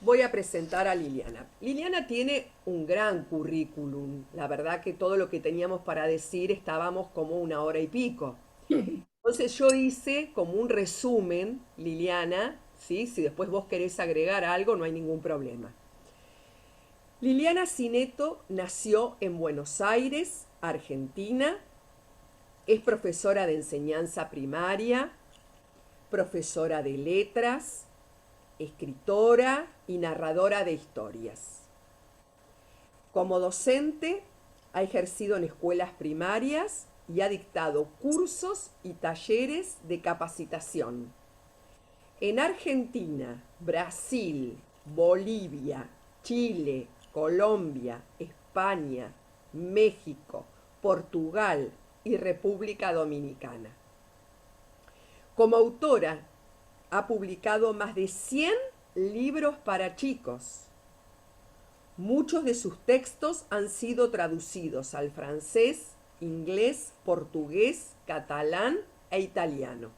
Voy a presentar a Liliana. Liliana tiene un gran currículum. La verdad que todo lo que teníamos para decir estábamos como una hora y pico. Entonces yo hice como un resumen, Liliana, ¿sí? Si después vos querés agregar algo, no hay ningún problema. Liliana Cineto nació en Buenos Aires, Argentina. Es profesora de enseñanza primaria, profesora de letras, escritora y narradora de historias. Como docente, ha ejercido en escuelas primarias y ha dictado cursos y talleres de capacitación. En Argentina, Brasil, Bolivia, Chile, Colombia, España, México, Portugal y República Dominicana. Como autora, ha publicado más de 100 libros para chicos. Muchos de sus textos han sido traducidos al francés, inglés, portugués, catalán e italiano.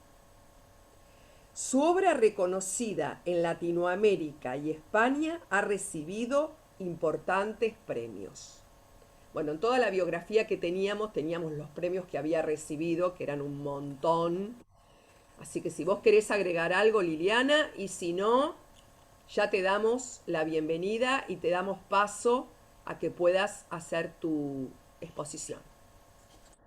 Su obra, reconocida en Latinoamérica y España, ha recibido importantes premios. Bueno, en toda la biografía que teníamos los premios que había recibido, que eran un montón. Así que si vos querés agregar algo, Liliana, y si no, ya te damos la bienvenida y te damos paso a que puedas hacer tu exposición.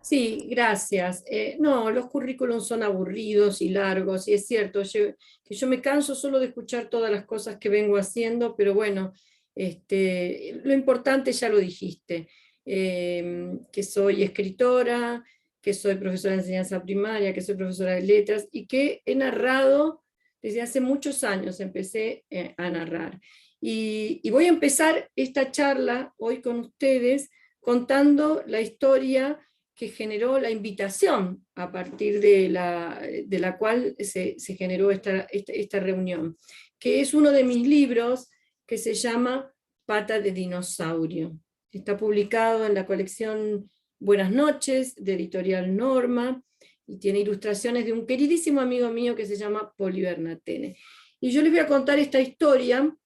Sí, gracias. No, los currículums son aburridos y largos, y es cierto que yo me canso solo de escuchar todas las cosas que vengo haciendo, pero bueno, lo importante ya lo dijiste, que soy escritora, que soy profesora de enseñanza primaria, que soy profesora de letras, y que he narrado desde hace muchos años, empecé a narrar. Y voy a empezar esta charla hoy con ustedes contando la historia que generó la invitación a partir de la cual se generó esta reunión, que es uno de mis libros que se llama Pata de dinosaurio. Está publicado en la colección Buenas noches, de Editorial Norma, y tiene ilustraciones de un queridísimo amigo mío que se llama Poli Bernatene. Y yo les voy a contar esta historia,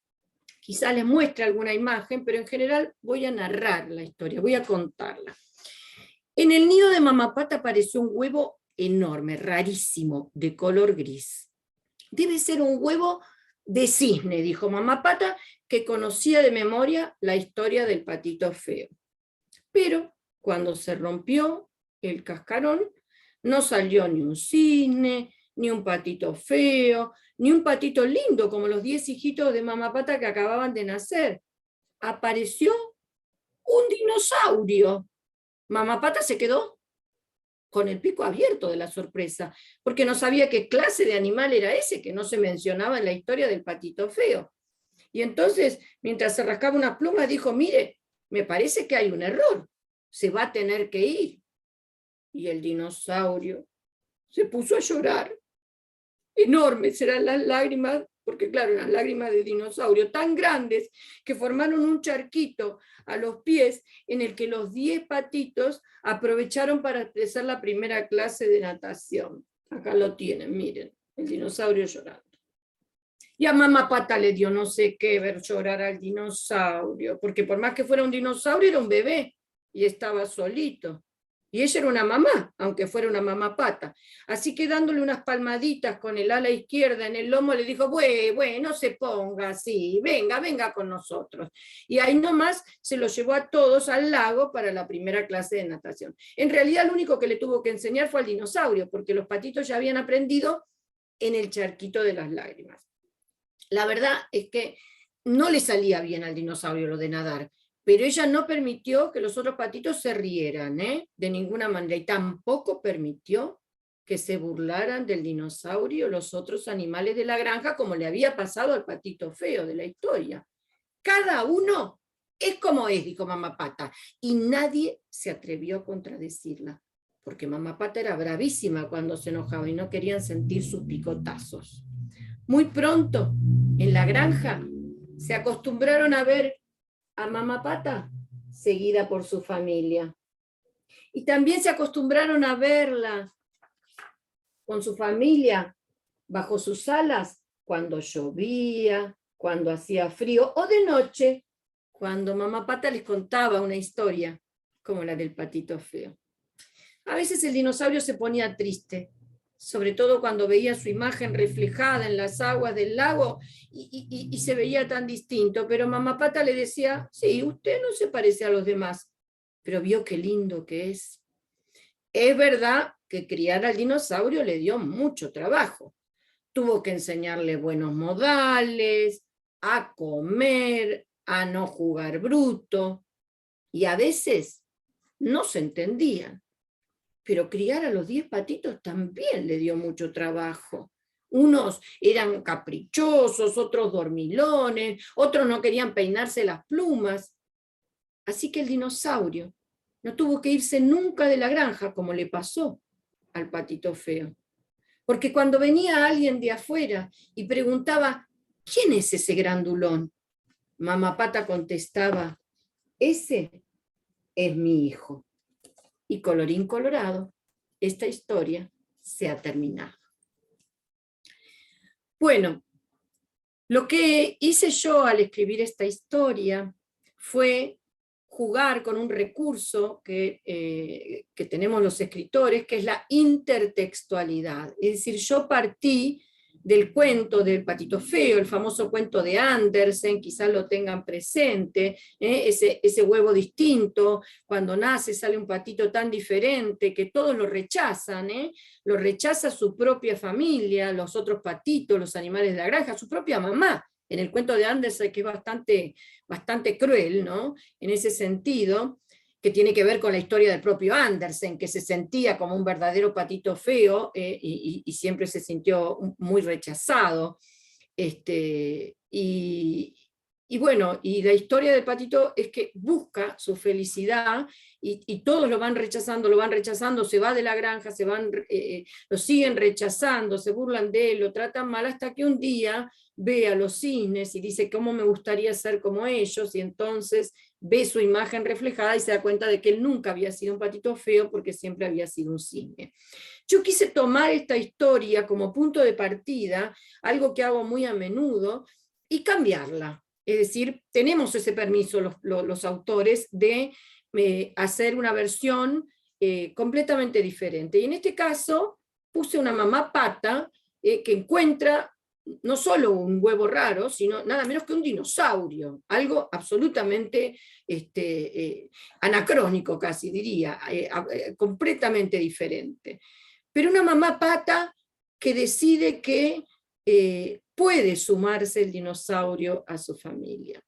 quizás les muestre alguna imagen, pero en general voy a narrar la historia, voy a contarla. En el nido de Mamapata apareció un huevo enorme, rarísimo, de color gris. Debe ser un huevo de cisne, dijo Mamapata, que conocía de memoria la historia del patito feo. Pero cuando se rompió el cascarón, no salió ni un cisne, ni un patito feo, ni un patito lindo como los 10 hijitos de Mamapata que acababan de nacer. Apareció un dinosaurio. Mamapata se quedó con el pico abierto de la sorpresa, porque no sabía qué clase de animal era ese que no se mencionaba en la historia del patito feo. Y entonces, mientras se rascaba una pluma, dijo, mire, me parece que hay un error, se va a tener que ir. Y el dinosaurio se puso a llorar. Enormes eran las lágrimas, porque claro, eran lágrimas de dinosaurio, tan grandes que formaron un charquito a los pies en el que los 10 patitos aprovecharon para empezar la primera clase de natación. Acá lo tienen, miren, el dinosaurio llorando. Y a Mamá Pata le dio no sé qué ver llorar al dinosaurio, porque por más que fuera un dinosaurio, era un bebé y estaba solito. Y ella era una mamá, aunque fuera una mamá pata. Así que dándole unas palmaditas con el ala izquierda en el lomo, le dijo, bueno, no se ponga así, venga, venga con nosotros. Y ahí nomás se los llevó a todos al lago para la primera clase de natación. En realidad, lo único que le tuvo que enseñar fue al dinosaurio, porque los patitos ya habían aprendido en el charquito de las lágrimas. La verdad es que no le salía bien al dinosaurio lo de nadar, pero ella no permitió que los otros patitos se rieran, de ninguna manera, y tampoco permitió que se burlaran del dinosaurio los otros animales de la granja, como le había pasado al patito feo de la historia. Cada uno es como es, dijo Mamá Pata, y nadie se atrevió a contradecirla, porque Mamá Pata era bravísima cuando se enojaba y no querían sentir sus picotazos. Muy pronto, en la granja, se acostumbraron a ver a Mamá Pata seguida por su familia. Y también se acostumbraron a verla con su familia bajo sus alas cuando llovía, cuando hacía frío, o de noche, cuando mamá Pata les contaba una historia, como la del patito feo. A veces el dinosaurio se ponía triste, sobre todo cuando veía su imagen reflejada en las aguas del lago y se veía tan distinto, pero mamá Pata le decía, sí, usted no se parece a los demás, pero vio qué lindo que es. Es verdad que criar al dinosaurio le dio mucho trabajo. Tuvo que enseñarle buenos modales, a comer, a no jugar bruto, y a veces no se entendían. Pero criar a los 10 patitos también le dio mucho trabajo. Unos eran caprichosos, otros dormilones, otros no querían peinarse las plumas. Así que el dinosaurio no tuvo que irse nunca de la granja como le pasó al patito feo. Porque cuando venía alguien de afuera y preguntaba, ¿quién es ese grandulón? Mamá Pata contestaba, ese es mi hijo. Y colorín colorado, esta historia se ha terminado. Bueno, lo que hice yo al escribir esta historia fue jugar con un recurso que tenemos los escritores, que es la intertextualidad. Es decir, yo partí del cuento del patito feo, el famoso cuento de Andersen, quizás lo tengan presente, ese huevo distinto, cuando nace sale un patito tan diferente que todos lo rechazan, lo rechaza su propia familia, los otros patitos, los animales de la granja, su propia mamá. En el cuento de Andersen, que es bastante cruel, ¿no? En ese sentido, que tiene que ver con la historia del propio Andersen, que se sentía como un verdadero patito feo y siempre se sintió muy rechazado. Y bueno, y la historia del patito es que busca su felicidad y todos lo van rechazando, se va de la granja, lo siguen rechazando, se burlan de él, lo tratan mal, hasta que un día ve a los cisnes y dice, ¿cómo me gustaría ser como ellos? Y entonces ve su imagen reflejada y se da cuenta de que él nunca había sido un patito feo porque siempre había sido un cisne. Yo quise tomar esta historia como punto de partida, algo que hago muy a menudo, y cambiarla. Es decir, tenemos ese permiso los autores de hacer una versión completamente diferente. Y en este caso puse una mamá pata que encuentra no solo un huevo raro, sino nada menos que un dinosaurio, algo absolutamente anacrónico casi diría, completamente diferente. Pero una mamá pata que decide que puede sumarse el dinosaurio a su familia.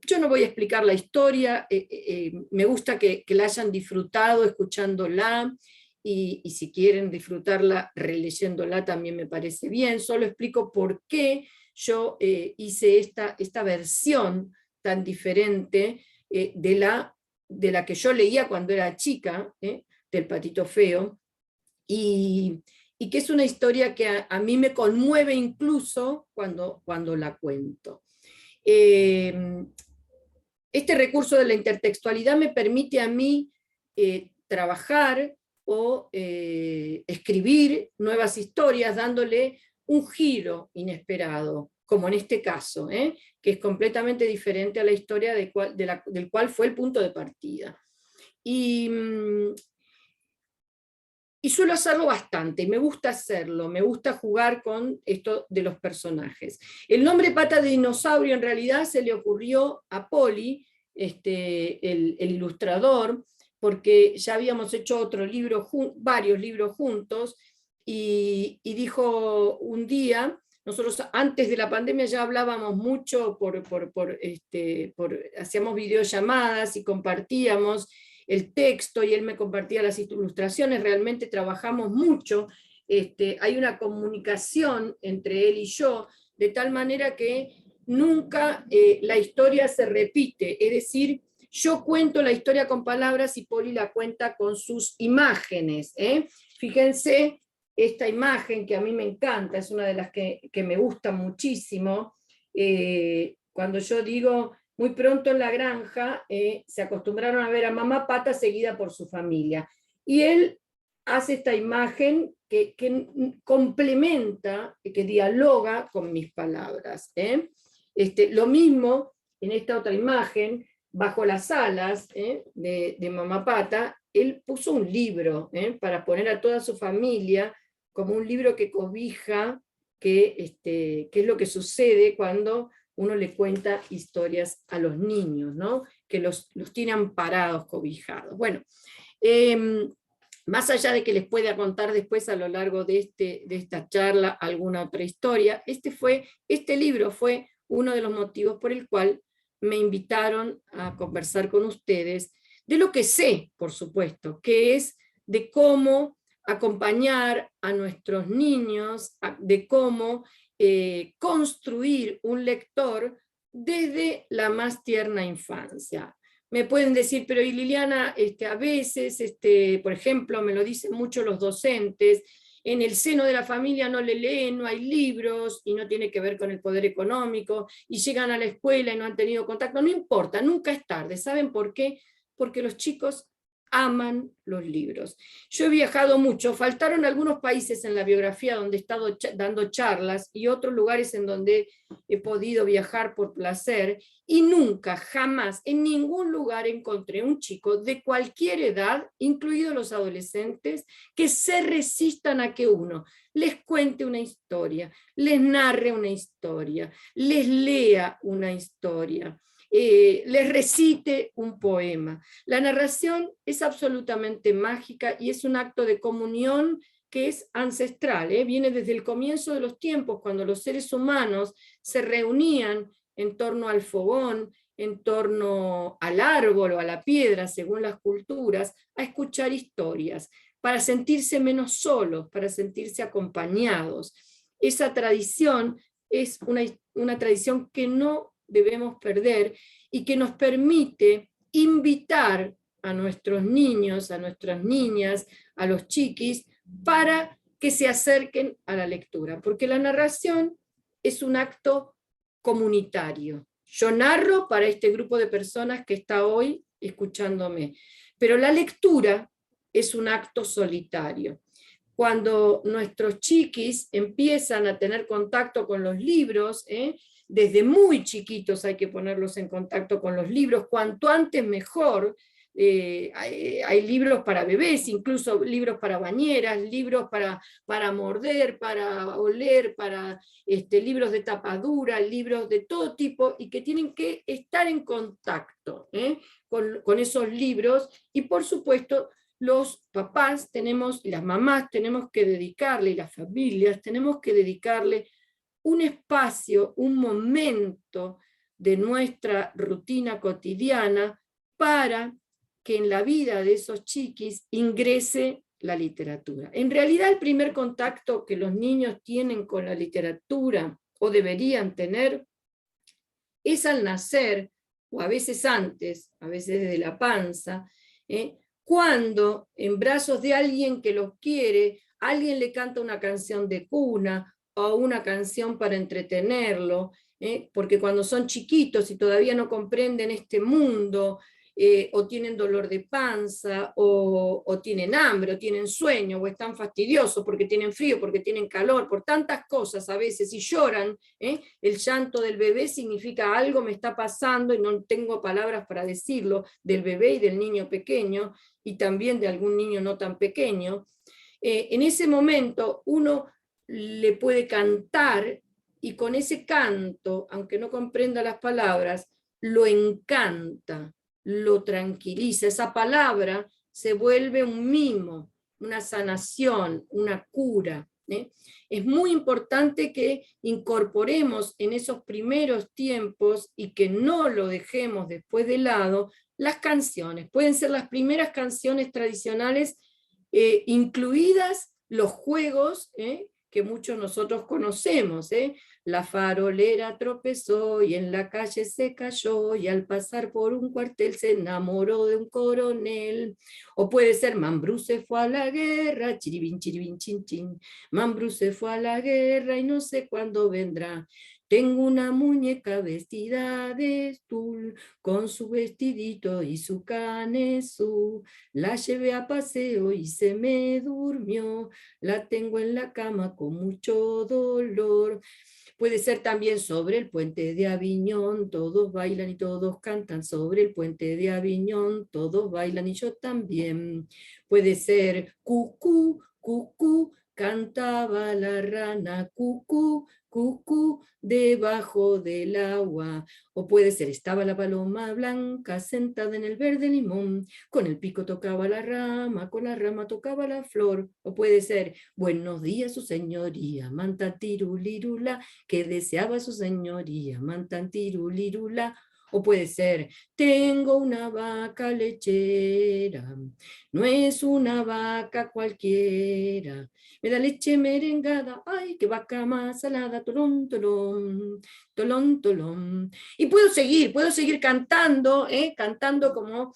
Yo no voy a explicar la historia, me gusta que la hayan disfrutado escuchándola, y si quieren disfrutarla releyéndola también me parece bien. Solo explico por qué yo hice esta versión tan diferente de la que yo leía cuando era chica, del patito feo, y que es una historia que a mí me conmueve incluso cuando la cuento. Este recurso de la intertextualidad me permite a mí trabajar o escribir nuevas historias dándole un giro inesperado, como en este caso, que es completamente diferente a la historia del cual fue el punto de partida. Y suelo hacerlo bastante, me gusta hacerlo, me gusta jugar con esto de los personajes. El nombre Pata de Dinosaurio en realidad se le ocurrió a Poli, el ilustrador, porque ya habíamos hecho otro libro, varios libros juntos, y dijo un día, nosotros antes de la pandemia ya hablábamos mucho, hacíamos videollamadas y compartíamos el texto y él me compartía las ilustraciones, realmente trabajamos mucho, hay una comunicación entre él y yo, de tal manera que nunca la historia se repite, es decir, yo cuento la historia con palabras y Poli la cuenta con sus imágenes. Fíjense esta imagen que a mí me encanta, es una de las que me gusta muchísimo, cuando yo digo muy pronto en la granja se acostumbraron a ver a mamá Pata seguida por su familia. Y él hace esta imagen que complementa, que dialoga con mis palabras. Lo mismo en esta otra imagen, bajo las alas de Mamá Pata, él puso un libro para poner a toda su familia como un libro que cobija, que es lo que sucede cuando uno le cuenta historias a los niños, ¿no? Que los tiene amparados, cobijados. Bueno, más allá de que les pueda contar después a lo largo de esta charla alguna otra historia, este libro fue uno de los motivos por el cual me invitaron a conversar con ustedes de lo que sé, por supuesto, que es de cómo acompañar a nuestros niños, de cómo construir un lector desde la más tierna infancia. Me pueden decir, pero y Liliana, a veces, por ejemplo, me lo dicen mucho los docentes, en el seno de la familia no le leen, no hay libros, y no tiene que ver con el poder económico, y llegan a la escuela y no han tenido contacto. No importa, nunca es tarde. ¿Saben por qué? Porque los chicos aman los libros. Yo he viajado mucho, faltaron algunos países en la biografía donde he estado dando charlas y otros lugares en donde he podido viajar por placer, y nunca, jamás, en ningún lugar encontré un chico de cualquier edad, incluidos los adolescentes, que se resistan a que uno les cuente una historia, les narre una historia, les lea una historia, les recite un poema. La narración es absolutamente mágica y es un acto de comunión que es ancestral, viene desde el comienzo de los tiempos, cuando los seres humanos se reunían en torno al fogón, en torno al árbol o a la piedra, según las culturas, a escuchar historias, para sentirse menos solos, para sentirse acompañados. Esa tradición es una tradición que no debemos perder y que nos permite invitar a nuestros niños, a nuestras niñas, a los chiquis, para que se acerquen a la lectura, porque la narración es un acto comunitario. Yo narro para este grupo de personas que está hoy escuchándome, pero la lectura es un acto solitario. Cuando nuestros chiquis empiezan a tener contacto con los libros, desde muy chiquitos hay que ponerlos en contacto con los libros, cuanto antes mejor. Hay libros para bebés, incluso libros para bañeras, libros para morder, para oler, libros de tapadura, libros de todo tipo, y que tienen que estar en contacto con esos libros, y por supuesto los papás tenemos, las mamás tenemos que dedicarle, y las familias tenemos que dedicarle un espacio, un momento de nuestra rutina cotidiana para que en la vida de esos chiquis ingrese la literatura. En realidad, el primer contacto que los niños tienen con la literatura, o deberían tener, es al nacer, o a veces antes, a veces desde la panza, cuando en brazos de alguien que los quiere, alguien le canta una canción de cuna o una canción para entretenerlo, porque cuando son chiquitos y todavía no comprenden este mundo, o tienen dolor de panza, o tienen hambre, o tienen sueño, o están fastidiosos porque tienen frío, porque tienen calor, por tantas cosas a veces, y lloran, el llanto del bebé significa algo me está pasando y no tengo palabras para decirlo, del bebé y del niño pequeño, y también de algún niño no tan pequeño. En ese momento uno le puede cantar, y con ese canto, aunque no comprenda las palabras, lo encanta, lo tranquiliza. Esa palabra se vuelve un mimo, una sanación, una cura. Es muy importante que incorporemos en esos primeros tiempos, y que no lo dejemos después de lado, las canciones. Pueden ser las primeras canciones tradicionales, incluidas los juegos que muchos nosotros conocemos. La farolera tropezó y en la calle se cayó, y al pasar por un cuartel se enamoró de un coronel. O puede ser Mambrú se fue a la guerra, chiribín, chin, chin. Mambrú se fue a la guerra y no sé cuándo vendrá. Tengo una muñeca vestida de tul, con su vestidito y su canesú. La llevé a paseo y se me durmió. La tengo en la cama con mucho dolor. Puede ser también sobre el puente de Aviñón, todos bailan y todos cantan sobre el puente de Aviñón, todos bailan y yo también. Puede ser cucú, cucú, cantaba la rana, cucú, cucú, debajo del agua. O puede ser, estaba la paloma blanca sentada en el verde limón, con el pico tocaba la rama, con la rama tocaba la flor. O puede ser, buenos días su señoría, mantantirulirula, que deseaba su señoría, mantantirulirula. O puede ser, tengo una vaca lechera, no es una vaca cualquiera, me da leche merengada, ay, qué vaca más salada, tolón, tolón, tolón, tolón. Y puedo seguir cantando, cantando como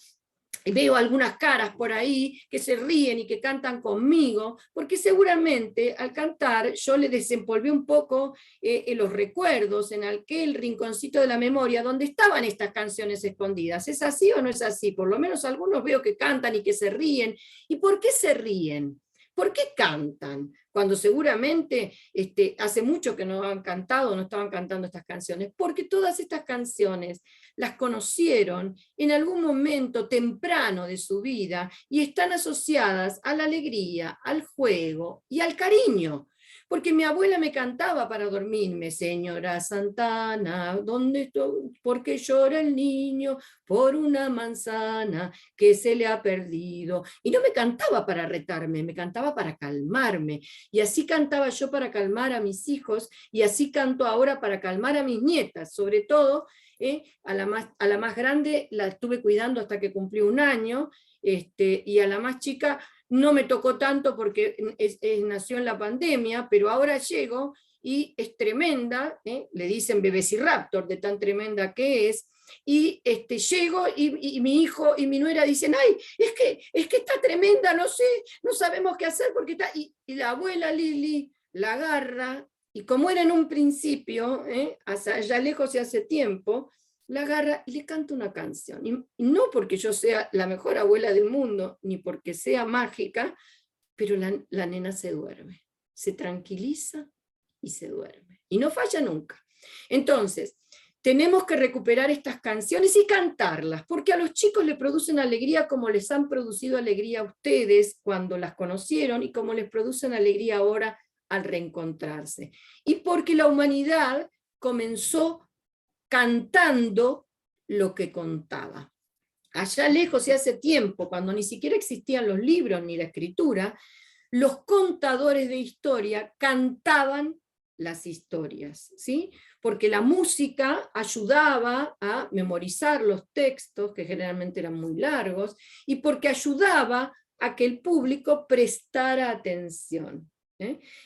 veo algunas caras por ahí que se ríen y que cantan conmigo, porque seguramente al cantar yo le desempolvé un poco en los recuerdos, en aquel rinconcito de la memoria donde estaban estas canciones escondidas. ¿Es así o no es así? Por lo menos algunos veo que cantan y que se ríen. ¿Y por qué se ríen? ¿Por qué cantan? Cuando seguramente hace mucho que no han cantado, no estaban cantando estas canciones, porque todas estas canciones las conocieron en algún momento temprano de su vida y están asociadas a la alegría, al juego y al cariño. Porque mi abuela me cantaba para dormirme, señora Santana, ¿dónde estoy? ¿Por qué llora el niño? Por una manzana que se le ha perdido. Y no me cantaba para retarme, me cantaba para calmarme. Y así cantaba yo para calmar a mis hijos, y así canto ahora para calmar a mis nietas, sobre todo a la más grande la estuve cuidando hasta que cumplió un año, y a la más chica no me tocó tanto porque nació en la pandemia, pero ahora llego y es tremenda, le dicen bebeciraptor de tan tremenda que es, y llego y mi hijo y mi nuera dicen, ay, es que está tremenda, no sé, no sabemos qué hacer porque está, y la abuela Lili la agarra, y como era en un principio, allá lejos y hace tiempo, la agarra y le canta una canción. Y no porque yo sea la mejor abuela del mundo, ni porque sea mágica, pero la nena se duerme, se tranquiliza y se duerme. Y no falla nunca. Entonces, tenemos que recuperar estas canciones y cantarlas, porque a los chicos les producen alegría como les han producido alegría a ustedes cuando las conocieron y como les producen alegría ahora al reencontrarse. Y porque la humanidad comenzó cantando lo que contaba. Allá lejos y hace tiempo, cuando ni siquiera existían los libros ni la escritura, los contadores de historia cantaban las historias, ¿sí? Porque la música ayudaba a memorizar los textos, que generalmente eran muy largos, y porque ayudaba a que el público prestara atención.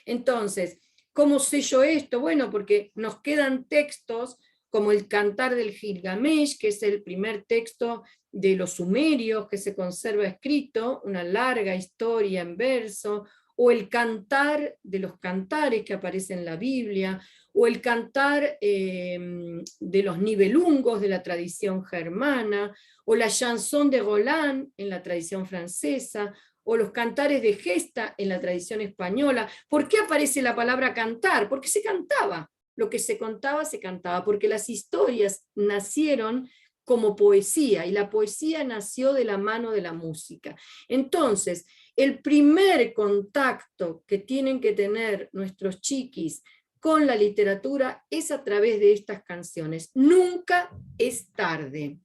Entonces, ¿cómo sé yo esto? Bueno, porque nos quedan textos como el Cantar del Gilgamesh, que es el primer texto de los sumerios que se conserva escrito, una larga historia en verso, o el Cantar de los Cantares que aparece en la Biblia, o el Cantar de los Nibelungos de la tradición germana, o la Chanson de Roland en la tradición francesa, o los cantares de gesta en la tradición española. ¿Por qué aparece la palabra cantar? Porque se cantaba. Lo que se contaba, se cantaba, porque las historias nacieron como poesía, y la poesía nació de la mano de la música. Entonces, el primer contacto que tienen que tener nuestros chiquis con la literatura es a través de estas canciones. Nunca es tarde,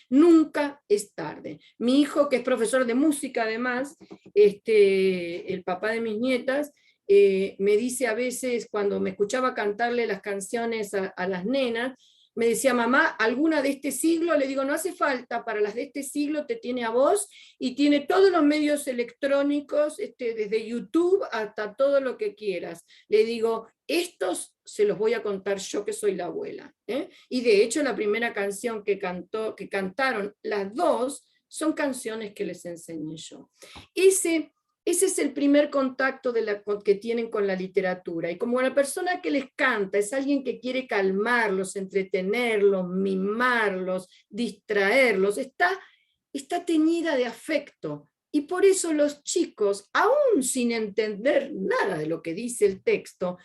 nunca es tarde. Mi hijo, que es profesor de música además, el papá de mis nietas, me dice a veces, cuando me escuchaba cantarle las canciones a las nenas, me decía, mamá, ¿alguna de este siglo? Le digo, no hace falta, para las de este siglo te tiene a vos, y tiene todos los medios electrónicos, desde YouTube hasta todo lo que quieras. Le digo, estos se los voy a contar yo, que soy la abuela. Y de hecho la primera canción que cantaron las dos, son canciones que les enseñé yo. Ese es el primer contacto que tienen con la literatura. Y como la persona que les canta es alguien que quiere calmarlos, entretenerlos, mimarlos, distraerlos, está teñida de afecto. Y por eso los chicos, aún sin entender nada de lo que dice el texto,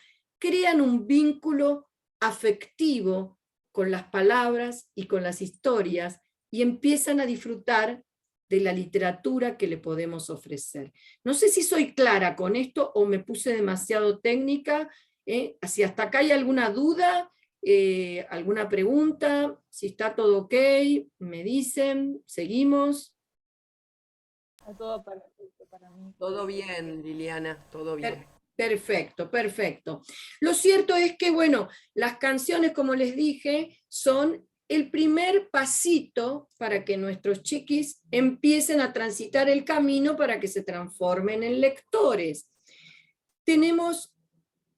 crean un vínculo afectivo con las palabras y con las historias y empiezan a disfrutar de la literatura que le podemos ofrecer. No sé si soy clara con esto o me puse demasiado técnica. Si hasta acá hay alguna duda, alguna pregunta, si está todo ok, me dicen, seguimos. Está todo perfecto para mí. Todo bien, Liliana, todo bien. Perfecto, perfecto. Lo cierto es que, bueno, las canciones, como les dije, son el primer pasito para que nuestros chiquis empiecen a transitar el camino para que se transformen en lectores. Tenemos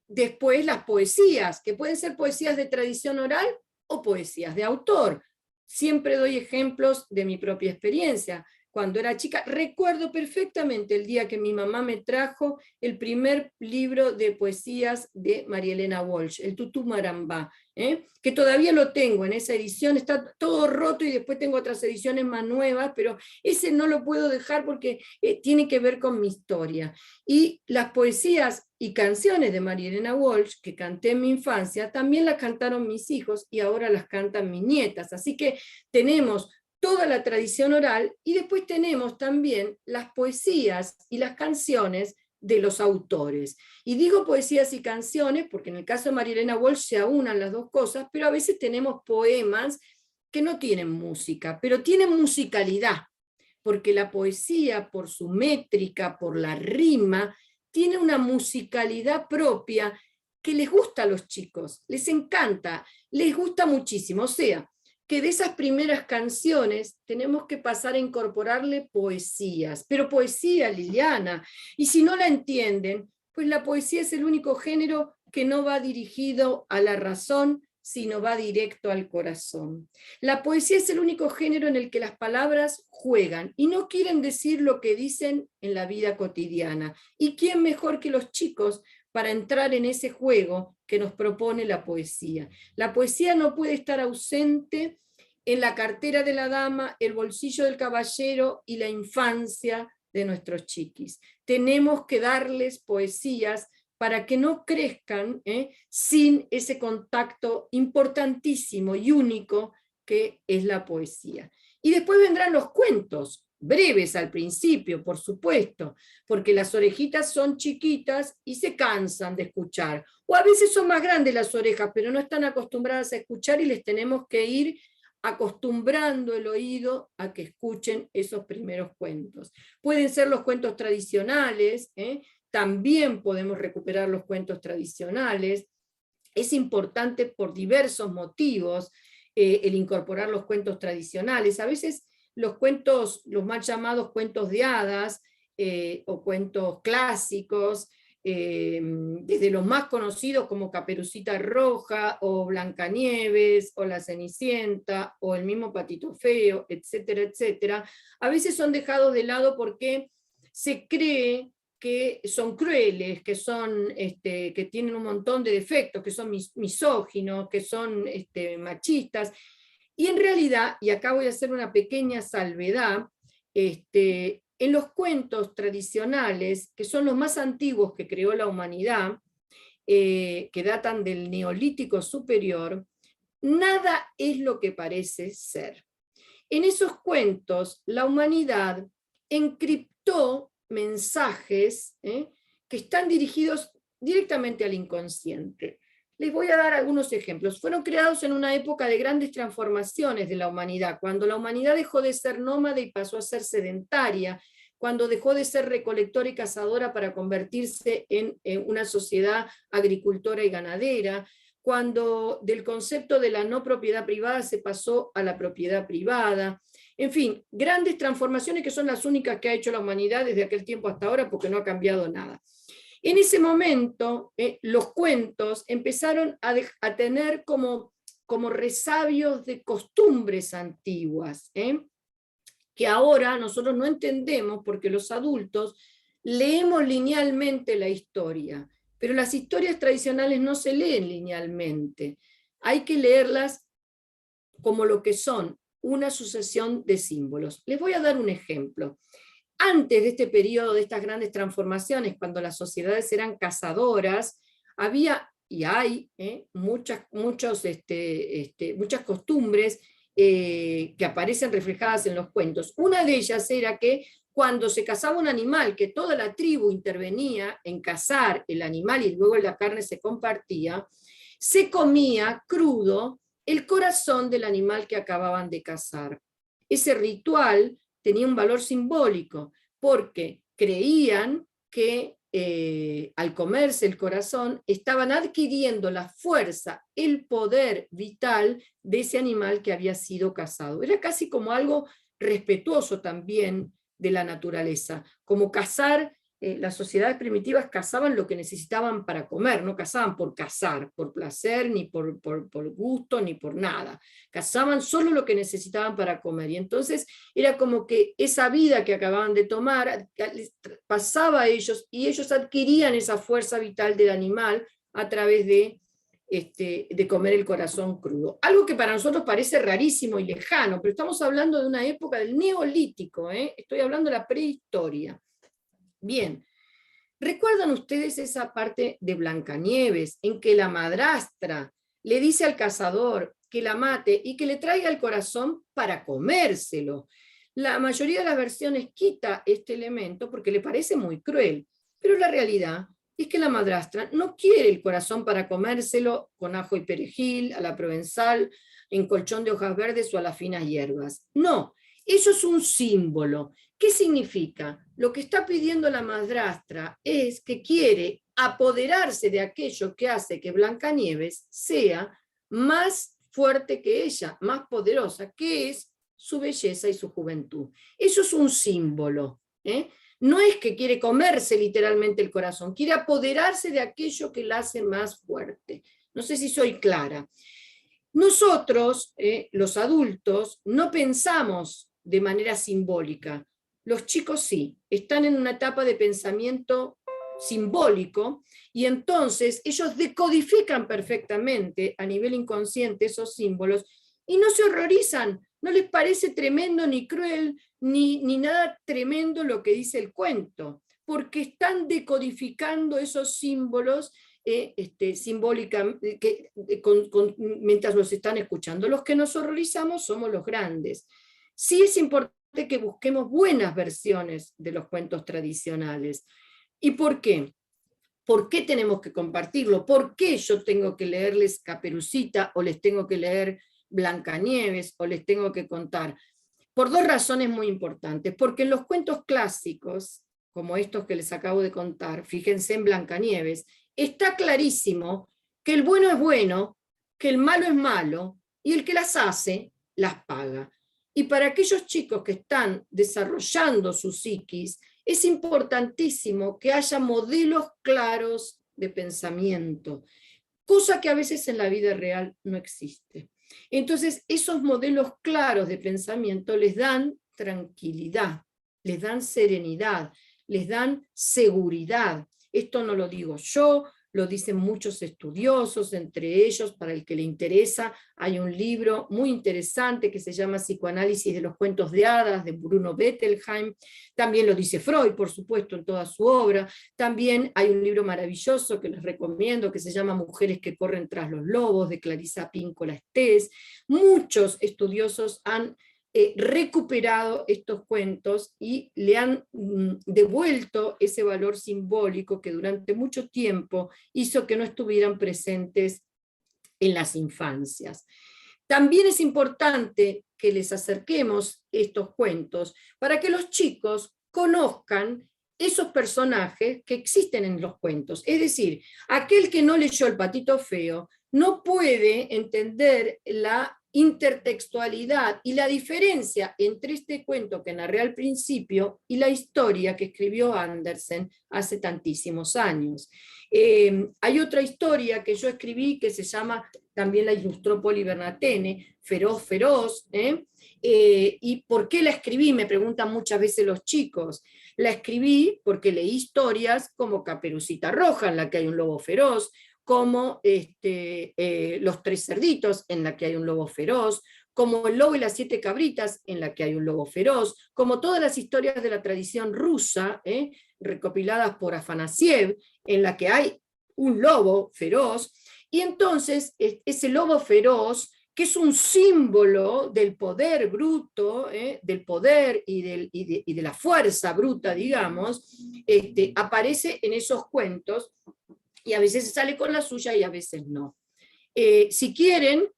después las poesías, que pueden ser poesías de tradición oral o poesías de autor. Siempre doy ejemplos de mi propia experiencia. Cuando era chica, recuerdo perfectamente el día que mi mamá me trajo el primer libro de poesías de María Elena Walsh, el Tutú Marambá, que todavía lo tengo en esa edición, está todo roto y después tengo otras ediciones más nuevas, pero ese no lo puedo dejar porque tiene que ver con mi historia. Y las poesías y canciones de María Elena Walsh, que canté en mi infancia, también las cantaron mis hijos y ahora las cantan mis nietas. Así que tenemos toda la tradición oral y después tenemos también las poesías y las canciones de los autores. Y digo poesías y canciones porque en el caso de María Elena Walsh se aunan las dos cosas, pero a veces tenemos poemas que no tienen música, pero tienen musicalidad, porque la poesía, por su métrica, por la rima, tiene una musicalidad propia que les gusta a los chicos, les encanta, les gusta muchísimo. O sea, que de esas primeras canciones tenemos que pasar a incorporarle poesías, pero poesía, Liliana, y si no la entienden, pues la poesía es el único género que no va dirigido a la razón, sino va directo al corazón. La poesía es el único género en el que las palabras juegan y no quieren decir lo que dicen en la vida cotidiana. ¿Y quién mejor que los chicos para entrar en ese juego que nos propone la poesía? La poesía no puede estar ausente en la cartera de la dama, el bolsillo del caballero y la infancia de nuestros chiquis. Tenemos que darles poesías para que no crezcan sin ese contacto importantísimo y único que es la poesía. Y después vendrán los cuentos, breves al principio, por supuesto, porque las orejitas son chiquitas y se cansan de escuchar. O a veces son más grandes las orejas, pero no están acostumbradas a escuchar y les tenemos que ir acostumbrando el oído a que escuchen esos primeros cuentos. Pueden ser los cuentos tradicionales, también podemos recuperar los cuentos tradicionales. Es importante por diversos motivos el incorporar los cuentos tradicionales. A veces los cuentos, los mal llamados cuentos de hadas o cuentos clásicos, desde los más conocidos como Caperucita Roja o Blancanieves o La Cenicienta o el mismo Patito Feo, etcétera, etcétera, a veces son dejados de lado porque se cree que son crueles, que tienen un montón de defectos, que son misóginos, que son machistas. Y en realidad, y acá voy a hacer una pequeña salvedad, en los cuentos tradicionales, que son los más antiguos que creó la humanidad, que datan del Neolítico superior, nada es lo que parece ser. En esos cuentos, la humanidad encriptó mensajes que están dirigidos directamente al inconsciente. Les voy a dar algunos ejemplos. Fueron creados en una época de grandes transformaciones de la humanidad, cuando la humanidad dejó de ser nómada y pasó a ser sedentaria, cuando dejó de ser recolectora y cazadora para convertirse en una sociedad agricultora y ganadera, cuando del concepto de la no propiedad privada se pasó a la propiedad privada. En fin, grandes transformaciones que son las únicas que ha hecho la humanidad desde aquel tiempo hasta ahora, porque no ha cambiado nada. En ese momento, los cuentos empezaron a tener como resabios de costumbres antiguas, que ahora nosotros no entendemos porque los adultos leemos linealmente la historia, pero las historias tradicionales no se leen linealmente. Hay que leerlas como lo que son, una sucesión de símbolos. Les voy a dar un ejemplo. Antes de este periodo, de estas grandes transformaciones, cuando las sociedades eran cazadoras, había y hay muchas costumbres que aparecen reflejadas en los cuentos. Una de ellas era que cuando se cazaba un animal, que toda la tribu intervenía en cazar el animal y luego la carne se compartía, se comía crudo el corazón del animal que acababan de cazar. Ese ritual tenía un valor simbólico, porque creían que al comerse el corazón estaban adquiriendo la fuerza, el poder vital de ese animal que había sido cazado. Era casi como algo respetuoso también de la naturaleza, como cazar. Las sociedades primitivas cazaban lo que necesitaban para comer, no cazaban por cazar, por placer, ni por gusto, ni por nada. Cazaban solo lo que necesitaban para comer. Y entonces era como que esa vida que acababan de tomar pasaba a ellos y ellos adquirían esa fuerza vital del animal a través de comer el corazón crudo. Algo que para nosotros parece rarísimo y lejano, pero estamos hablando de una época del Neolítico, estoy hablando de la prehistoria. Bien, ¿recuerdan ustedes esa parte de Blancanieves en que la madrastra le dice al cazador que la mate y que le traiga el corazón para comérselo? La mayoría de las versiones quita este elemento porque le parece muy cruel, pero la realidad es que la madrastra no quiere el corazón para comérselo con ajo y perejil, a la provenzal, en colchón de hojas verdes o a las finas hierbas. No, eso es un símbolo. ¿Qué significa? Lo que está pidiendo la madrastra es que quiere apoderarse de aquello que hace que Blancanieves sea más fuerte que ella, más poderosa, que es su belleza y su juventud. Eso es un símbolo. No es que quiere comerse literalmente el corazón, quiere apoderarse de aquello que la hace más fuerte. No sé si soy clara. Nosotros, los adultos, no pensamos de manera simbólica. Los chicos sí, están en una etapa de pensamiento simbólico y entonces ellos decodifican perfectamente a nivel inconsciente esos símbolos y no se horrorizan, no les parece tremendo ni cruel ni nada tremendo lo que dice el cuento, porque están decodificando esos símbolos mientras los están escuchando. Los que nos horrorizamos somos los grandes. Sí es importante que busquemos buenas versiones de los cuentos tradicionales. ¿Y por qué? ¿Por qué tenemos que compartirlo? ¿Por qué yo tengo que leerles Caperucita o les tengo que leer Blancanieves o les tengo que contar? Por dos razones muy importantes. Porque en los cuentos clásicos, como estos que les acabo de contar, fíjense en Blancanieves, está clarísimo que el bueno es bueno, que el malo es malo, y el que las hace, las paga. Y para aquellos chicos que están desarrollando su psiquis, es importantísimo que haya modelos claros de pensamiento, cosa que a veces en la vida real no existe. Entonces, esos modelos claros de pensamiento les dan tranquilidad, les dan serenidad, les dan seguridad. Esto no lo digo yo, lo dicen muchos estudiosos, entre ellos, para el que le interesa, hay un libro muy interesante que se llama Psicoanálisis de los cuentos de hadas, de Bruno Bettelheim. También lo dice Freud, por supuesto, en toda su obra. También hay un libro maravilloso que les recomiendo, que se llama Mujeres que corren tras los lobos, de Clarissa Pinkola Estés. Muchos estudiosos han recuperado estos cuentos y le han devuelto ese valor simbólico que durante mucho tiempo hizo que no estuvieran presentes en las infancias. También es importante que les acerquemos estos cuentos para que los chicos conozcan esos personajes que existen en los cuentos. Es decir, aquel que no leyó El Patito Feo no puede entender la intertextualidad y la diferencia entre este cuento que narré al principio y la historia que escribió Andersen hace tantísimos años. Hay otra historia que yo escribí que se llama, también la ilustró Poli Bernatene, Feroz, Feroz. ¿Y por qué la escribí? Me preguntan muchas veces los chicos. La escribí porque leí historias como Caperucita Roja, en la que hay un lobo feroz, como Los Tres Cerditos, en la que hay un lobo feroz, como El Lobo y las Siete Cabritas, en la que hay un lobo feroz, como todas las historias de la tradición rusa, recopiladas por Afanasiev, en la que hay un lobo feroz, y entonces ese lobo feroz, que es un símbolo del poder bruto, del poder y de la fuerza bruta, digamos, aparece en esos cuentos, y a veces sale con la suya y a veces no. Si quieren,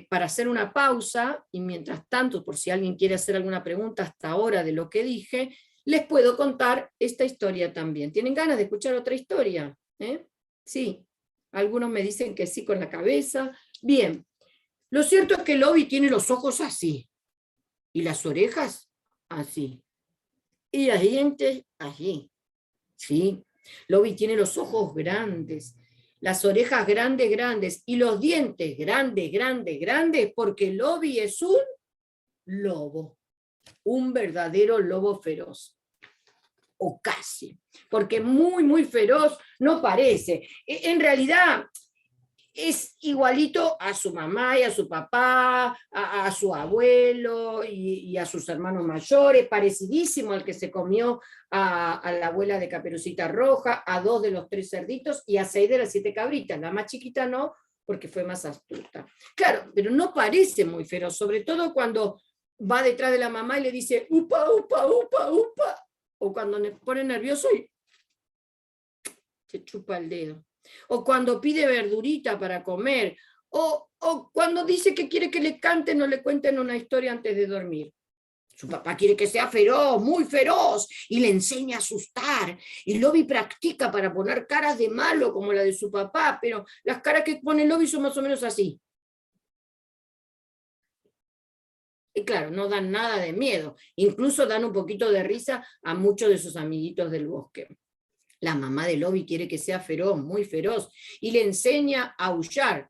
para hacer una pausa, y mientras tanto, por si alguien quiere hacer alguna pregunta hasta ahora de lo que dije, les puedo contar esta historia también. ¿Tienen ganas de escuchar otra historia? Sí, algunos me dicen que sí con la cabeza. Bien, lo cierto es que Lobi tiene los ojos así, y las orejas así, y los dientes así, ¿sí? Lobi tiene los ojos grandes, las orejas grandes, grandes, y los dientes grandes, grandes, grandes, porque Lobi es un lobo, un verdadero lobo feroz. O casi, porque muy, muy feroz no parece. En realidad es igualito a su mamá y a su papá, a su abuelo y a sus hermanos mayores, parecidísimo al que se comió a la abuela de Caperucita Roja, a 2 de los 3 cerditos y a 6 de las 7 cabritas. La más chiquita no, porque fue más astuta. Claro, pero no parece muy feroz, sobre todo cuando va detrás de la mamá y le dice upa, upa, upa, upa, o cuando me pone nervioso y se chupa el dedo, o cuando pide verdurita para comer, o cuando dice que quiere que le canten o le cuenten una historia antes de dormir. Su papá quiere que sea feroz, muy feroz, y le enseña a asustar. Y Lobi practica para poner caras de malo como la de su papá, pero las caras que pone Lobi son más o menos así. Y claro, no dan nada de miedo, incluso dan un poquito de risa a muchos de sus amiguitos del bosque. La mamá de Lobi quiere que sea feroz, muy feroz, y le enseña a aullar.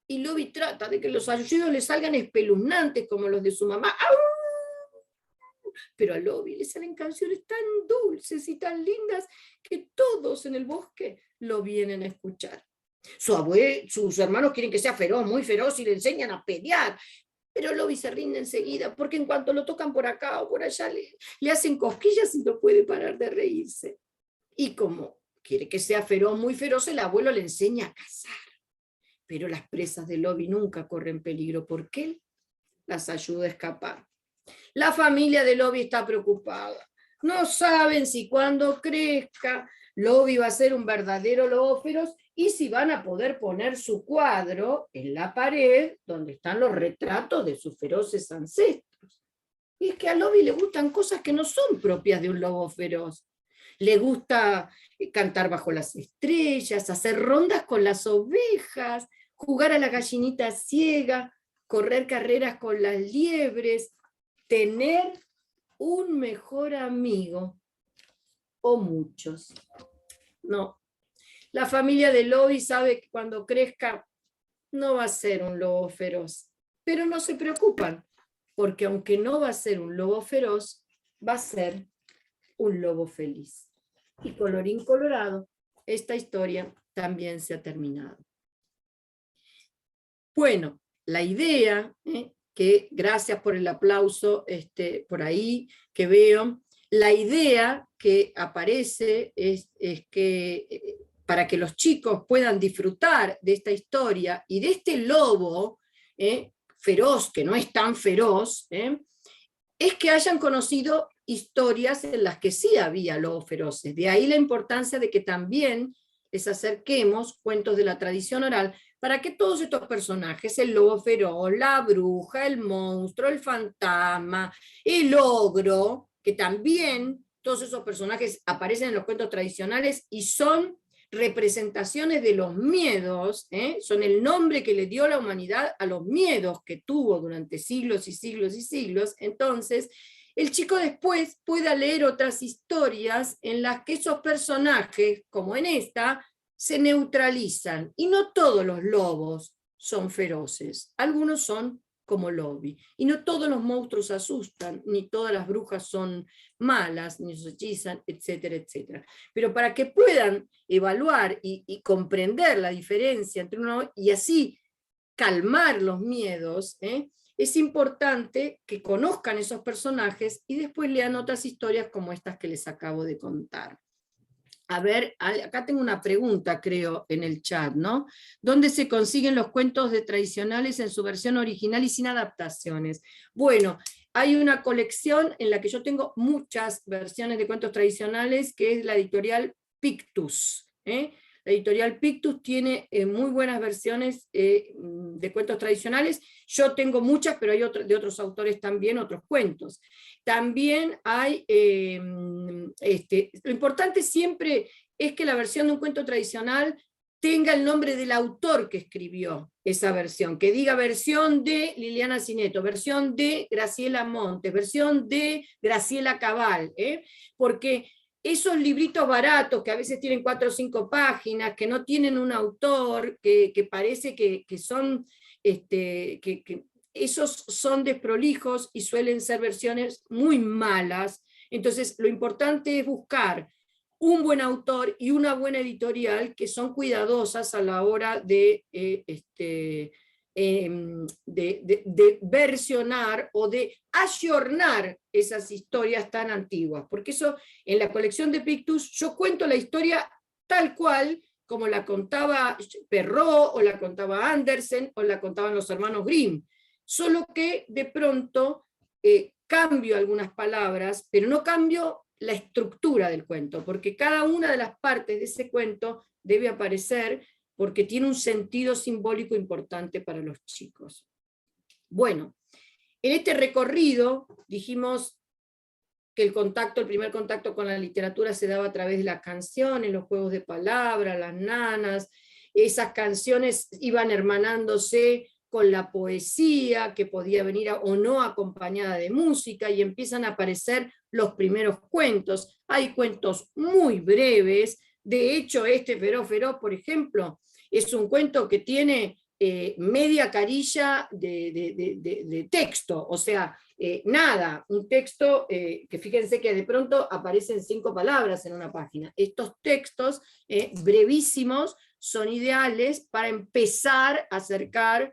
Y Lobi trata de que los aullidos le salgan espeluznantes como los de su mamá. ¡Au! Pero a Lobi le salen canciones tan dulces y tan lindas que todos en el bosque lo vienen a escuchar. Sus hermanos quieren que sea feroz, muy feroz, y le enseñan a pelear. Pero Lobi se rinde enseguida, porque en cuanto lo tocan por acá o por allá, le hacen cosquillas y no puede parar de reírse. Y como quiere que sea feroz, muy feroz, el abuelo le enseña a cazar. Pero las presas de Lobi nunca corren peligro porque él las ayuda a escapar. La familia de Lobi está preocupada. No saben si cuando crezca Lobi va a ser un verdadero lobo feroz y si van a poder poner su cuadro en la pared donde están los retratos de sus feroces ancestros. Y es que a Lobi le gustan cosas que no son propias de un lobo feroz. Le gusta cantar bajo las estrellas, hacer rondas con las ovejas, jugar a la gallinita ciega, correr carreras con las liebres, tener un mejor amigo, o muchos. No, la familia de Lobi sabe que cuando crezca no va a ser un lobo feroz, pero no se preocupan, porque aunque no va a ser un lobo feroz, va a ser un lobo feliz. Y colorín colorado, esta historia también se ha terminado. Bueno, la idea, que gracias por el aplauso por ahí que veo, la idea que aparece es que para que los chicos puedan disfrutar de esta historia y de este lobo feroz, que no es tan feroz, es que hayan conocido historias en las que sí había lobos feroces. De ahí la importancia de que también les acerquemos cuentos de la tradición oral para que todos estos personajes, el lobo feroz, la bruja, el monstruo, el fantasma, el ogro, que también todos esos personajes aparecen en los cuentos tradicionales y son representaciones de los miedos, son el nombre que le dio la humanidad a los miedos que tuvo durante siglos y siglos y siglos. Entonces, el chico después pueda leer otras historias en las que esos personajes, como en esta, se neutralizan. Y no todos los lobos son feroces, algunos son como Lobi. Y no todos los monstruos asustan, ni todas las brujas son malas, ni se hechizan, etcétera, etcétera. Pero para que puedan evaluar y comprender la diferencia entre uno y así calmar los miedos, es importante que conozcan esos personajes y después lean otras historias como estas que les acabo de contar. A ver, acá tengo una pregunta, creo, en el chat, ¿no? ¿Dónde se consiguen los cuentos de tradicionales en su versión original y sin adaptaciones? Bueno, hay una colección en la que yo tengo muchas versiones de cuentos tradicionales, que es la editorial Pictus, ¿eh? La editorial Pictus tiene muy buenas versiones de cuentos tradicionales. Yo tengo muchas, pero hay de otros autores también, otros cuentos. También hay, lo importante siempre es que la versión de un cuento tradicional tenga el nombre del autor que escribió esa versión, que diga versión de Liliana Cineto, versión de Graciela Montes, versión de Graciela Cabal, porque esos libritos baratos que a veces tienen 4 o 5 páginas, que no tienen un autor, que parece que son, esos son desprolijos y suelen ser versiones muy malas. Entonces, lo importante es buscar un buen autor y una buena editorial que son cuidadosas a la hora de versionar o de ayornar esas historias tan antiguas, porque eso en la colección de Pictus yo cuento la historia tal cual como la contaba Perrault o la contaba Andersen o la contaban los hermanos Grimm, solo que de pronto cambio algunas palabras, pero no cambio la estructura del cuento, porque cada una de las partes de ese cuento debe aparecer porque tiene un sentido simbólico importante para los chicos. Bueno, en este recorrido dijimos que el primer contacto con la literatura se daba a través de las canciones, los juegos de palabras, las nanas, esas canciones iban hermanándose con la poesía, que podía venir o no acompañada de música, y empiezan a aparecer los primeros cuentos. Hay cuentos muy breves, de hecho Feroz Feroz, por ejemplo, es un cuento que tiene media carilla de texto, o sea, nada, un texto que fíjense que de pronto aparecen 5 palabras en una página. Estos textos brevísimos son ideales para empezar a acercar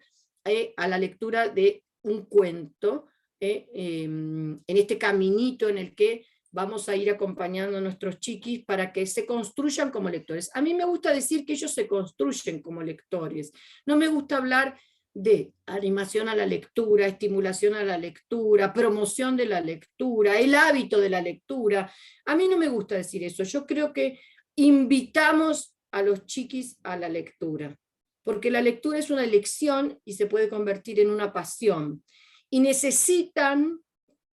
a la lectura de un cuento, en este caminito en el que vamos a ir acompañando a nuestros chiquis para que se construyan como lectores. A mí me gusta decir que ellos se construyen como lectores. No me gusta hablar de animación a la lectura, estimulación a la lectura, promoción de la lectura, el hábito de la lectura. A mí no me gusta decir eso. Yo creo que invitamos a los chiquis a la lectura, porque la lectura es una elección y se puede convertir en una pasión. Y necesitan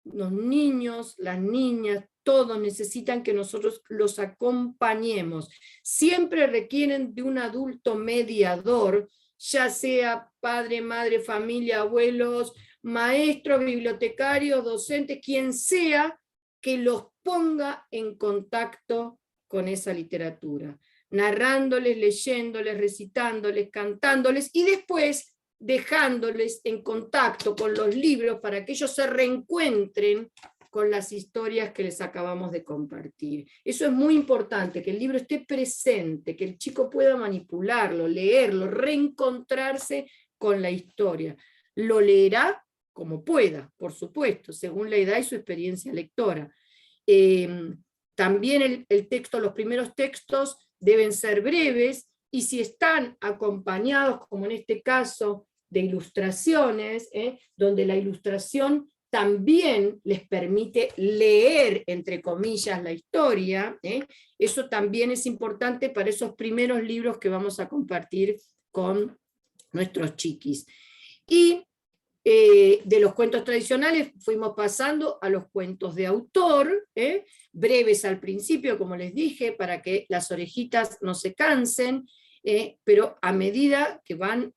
los niños, las niñas, todos necesitan que nosotros los acompañemos. Siempre requieren de un adulto mediador, ya sea padre, madre, familia, abuelos, maestros, bibliotecarios, docentes, quien sea, que los ponga en contacto con esa literatura, narrándoles, leyéndoles, recitándoles, cantándoles, y después dejándoles en contacto con los libros para que ellos se reencuentren con las historias que les acabamos de compartir. Eso es muy importante, que el libro esté presente, que el chico pueda manipularlo, leerlo, reencontrarse con la historia. Lo leerá como pueda, por supuesto, según la edad y su experiencia lectora. También el texto, los primeros textos deben ser breves, y si están acompañados, como en este caso, de ilustraciones, donde la ilustración también les permite leer, entre comillas, la historia, eso también es importante para esos primeros libros que vamos a compartir con nuestros chiquis. Y de los cuentos tradicionales fuimos pasando a los cuentos de autor, breves al principio, como les dije, para que las orejitas no se cansen, pero a medida que van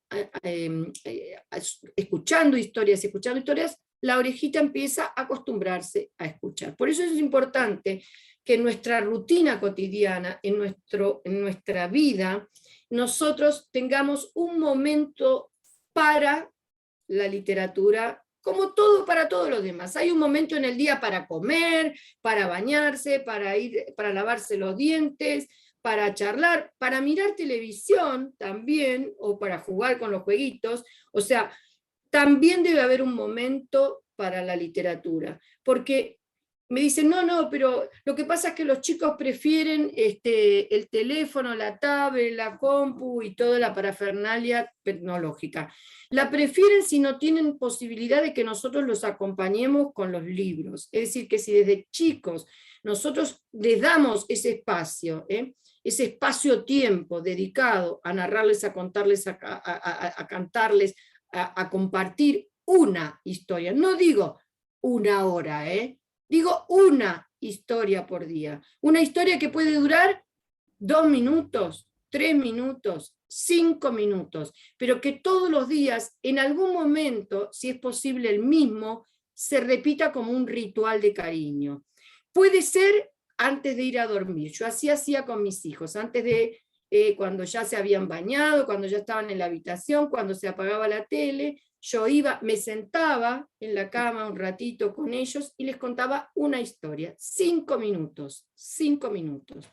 escuchando historias, la orejita empieza a acostumbrarse a escuchar. Por eso es importante que en nuestra rutina cotidiana, en nuestra vida, nosotros tengamos un momento para la literatura, como todo para todos los demás. Hay un momento en el día para comer, para bañarse, para lavarse los dientes, para charlar, para mirar televisión también, o para jugar con los jueguitos. O sea, también debe haber un momento para la literatura, porque me dicen, no, pero lo que pasa es que los chicos prefieren el teléfono, la tablet, la compu y toda la parafernalia tecnológica. La prefieren si no tienen posibilidad de que nosotros los acompañemos con los libros. Es decir, que si desde chicos nosotros les damos ese espacio-tiempo dedicado a narrarles, a contarles, a cantarles, a compartir una historia. No digo una hora, digo una historia por día. Una historia que puede durar 2 minutos, 3 minutos, 5 minutos, pero que todos los días, en algún momento, si es posible el mismo, se repita como un ritual de cariño. Puede ser antes de ir a dormir. Yo así hacía con mis hijos, antes de cuando ya se habían bañado, cuando ya estaban en la habitación, cuando se apagaba la tele, yo iba, me sentaba en la cama un ratito con ellos y les contaba una historia, 5 minutos, 5 minutos,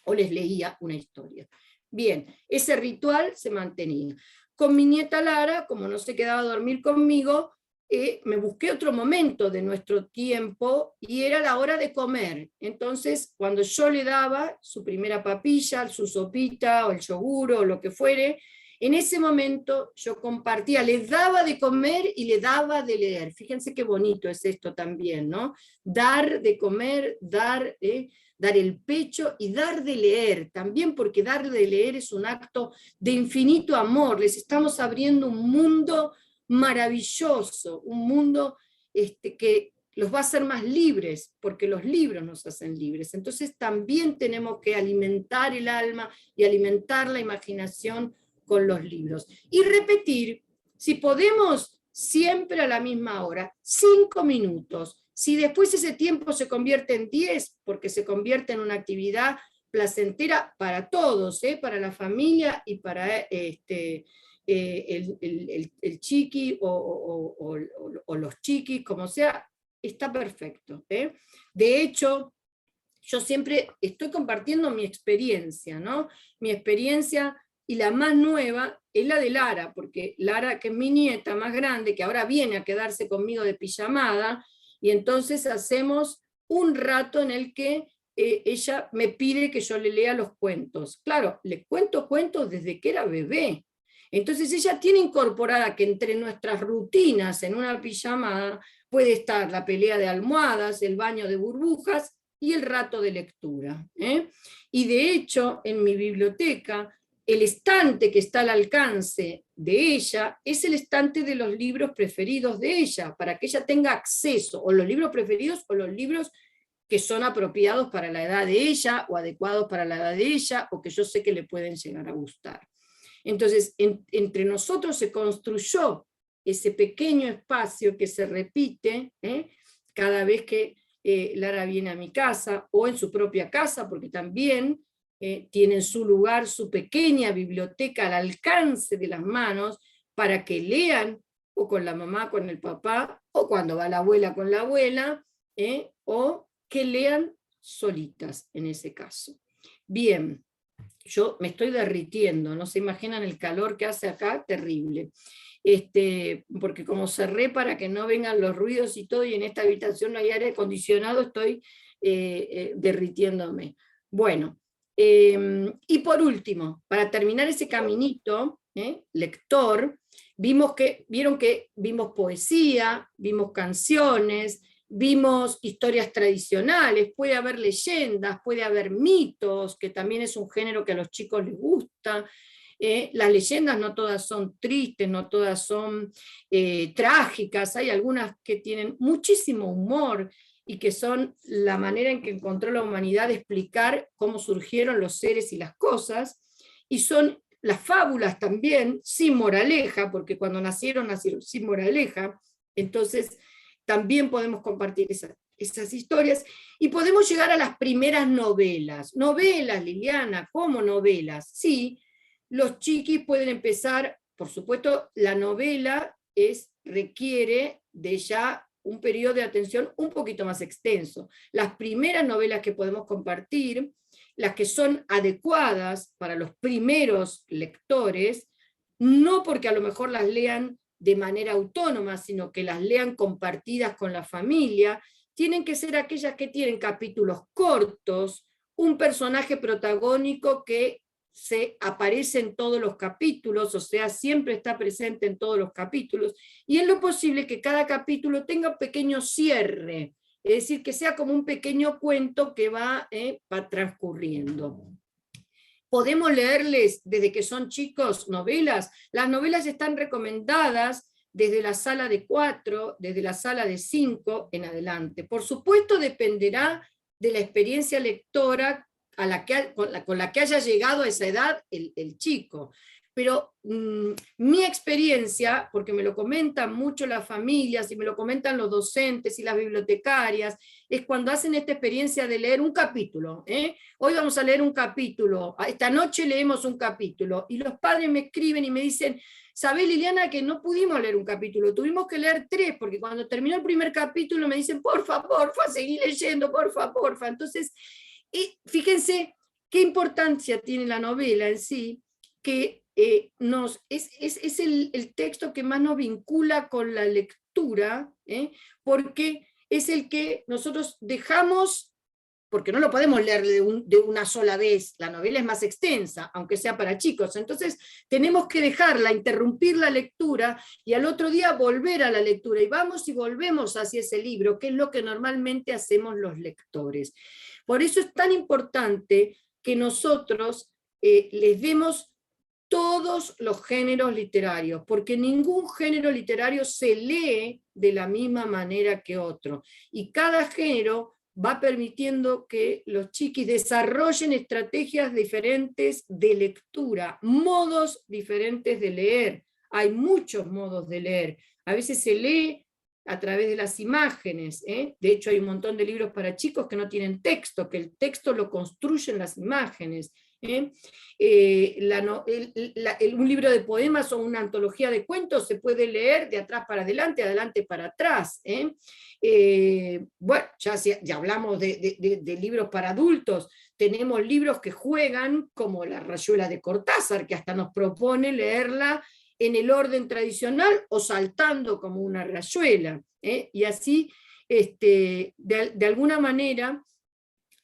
o les leía una historia. Bien, ese ritual se mantenía. Con mi nieta Lara, como no se quedaba a dormir conmigo, me busqué otro momento de nuestro tiempo y era la hora de comer. Entonces, cuando yo le daba su primera papilla, su sopita o el yogur o lo que fuere, en ese momento yo compartía, les daba de comer y le daba de leer. Fíjense qué bonito es esto también, ¿no? Dar de comer, dar el pecho y dar de leer, también porque dar de leer es un acto de infinito amor. Les estamos abriendo un mundo maravilloso, un mundo que los va a hacer más libres, porque los libros nos hacen libres. Entonces también tenemos que alimentar el alma y alimentar la imaginación con los libros. Y repetir, si podemos, siempre a la misma hora, 5 minutos. Si después ese tiempo se convierte en 10, porque se convierte en una actividad placentera para todos, para la familia y para el chiqui o los chiquis, como sea, está perfecto. De hecho, yo siempre estoy compartiendo mi experiencia, ¿no? Mi experiencia, y la más nueva es la de Lara, porque Lara, que es mi nieta más grande, que ahora viene a quedarse conmigo de pijamada, y entonces hacemos un rato en el que ella me pide que yo le lea los cuentos. Claro, le cuento cuentos desde que era bebé. Entonces ella tiene incorporada que entre nuestras rutinas en una pijamada puede estar la pelea de almohadas, el baño de burbujas y el rato de lectura. Y de hecho, en mi biblioteca, el estante que está al alcance de ella es el estante de los libros preferidos de ella, para que ella tenga acceso, o los libros preferidos o los libros que son apropiados para la edad de ella, o adecuados para la edad de ella, o que yo sé que le pueden llegar a gustar. Entonces, entre nosotros se construyó ese pequeño espacio que se repite cada vez que Lara viene a mi casa, o en su propia casa, porque también tienen su lugar, su pequeña biblioteca al alcance de las manos, para que lean, o con la mamá, con el papá, o cuando va la abuela con la abuela, o que lean solitas en ese caso. Bien, yo me estoy derritiendo, no se imaginan el calor que hace acá, terrible. Porque como cerré para que no vengan los ruidos y todo, y en esta habitación no hay aire acondicionado, estoy derritiéndome. Bueno, y por último, para terminar ese caminito, lector, vieron que vimos poesía, vimos canciones, vimos historias tradicionales, puede haber leyendas, puede haber mitos, que también es un género que a los chicos les gusta. Las leyendas no todas son tristes, no todas son trágicas, hay algunas que tienen muchísimo humor y que son la manera en que encontró la humanidad de explicar cómo surgieron los seres y las cosas, y son las fábulas también, sin moraleja, porque cuando nacieron sin moraleja. Entonces también podemos compartir esas historias, y podemos llegar a las primeras novelas. Novelas, Liliana, ¿cómo novelas? Sí, los chiquis pueden empezar, por supuesto, la novela requiere de ya un periodo de atención un poquito más extenso. Las primeras novelas que podemos compartir, las que son adecuadas para los primeros lectores, no porque a lo mejor las lean de manera autónoma, sino que las lean compartidas con la familia, tienen que ser aquellas que tienen capítulos cortos, un personaje protagónico que se aparece en todos los capítulos, o sea, siempre está presente en todos los capítulos, y en lo posible que cada capítulo tenga un pequeño cierre, es decir, que sea como un pequeño cuento que va transcurriendo. Podemos leerles desde que son chicos novelas. Las novelas están recomendadas desde la sala de 4, desde la sala de 5 en adelante. Por supuesto dependerá de la experiencia lectora con la que haya llegado a esa edad el chico. Pero mi experiencia, porque me lo comentan mucho las familias y me lo comentan los docentes y las bibliotecarias, es cuando hacen esta experiencia de leer un capítulo. Hoy vamos a leer un capítulo, esta noche leemos un capítulo, y los padres me escriben y me dicen, ¿sabés, Liliana, que no pudimos leer un capítulo? Tuvimos que leer 3, porque cuando terminó el primer capítulo me dicen, porfa, seguí leyendo, porfa. Entonces, fíjense qué importancia tiene la novela en sí, que es el texto que más nos vincula con la lectura, porque es el que nosotros dejamos, porque no lo podemos leer de una sola vez, la novela es más extensa, aunque sea para chicos, entonces tenemos que dejarla, interrumpir la lectura, y al otro día volver a la lectura, y vamos y volvemos hacia ese libro, que es lo que normalmente hacemos los lectores. Por eso es tan importante que nosotros les demos todos los géneros literarios, porque ningún género literario se lee de la misma manera que otro, y cada género va permitiendo que los chiquis desarrollen estrategias diferentes de lectura, modos diferentes de leer. Hay muchos modos de leer. A veces se lee a través de las imágenes. De hecho, hay un montón de libros para chicos que no tienen texto, que el texto lo construyen las imágenes. Un libro de poemas o una antología de cuentos se puede leer de atrás para adelante, adelante para atrás. Bueno, ya hablamos de libros para adultos, tenemos libros que juegan, como La Rayuela de Cortázar, que hasta nos propone leerla en el orden tradicional o saltando como una rayuela. Y así, de alguna manera,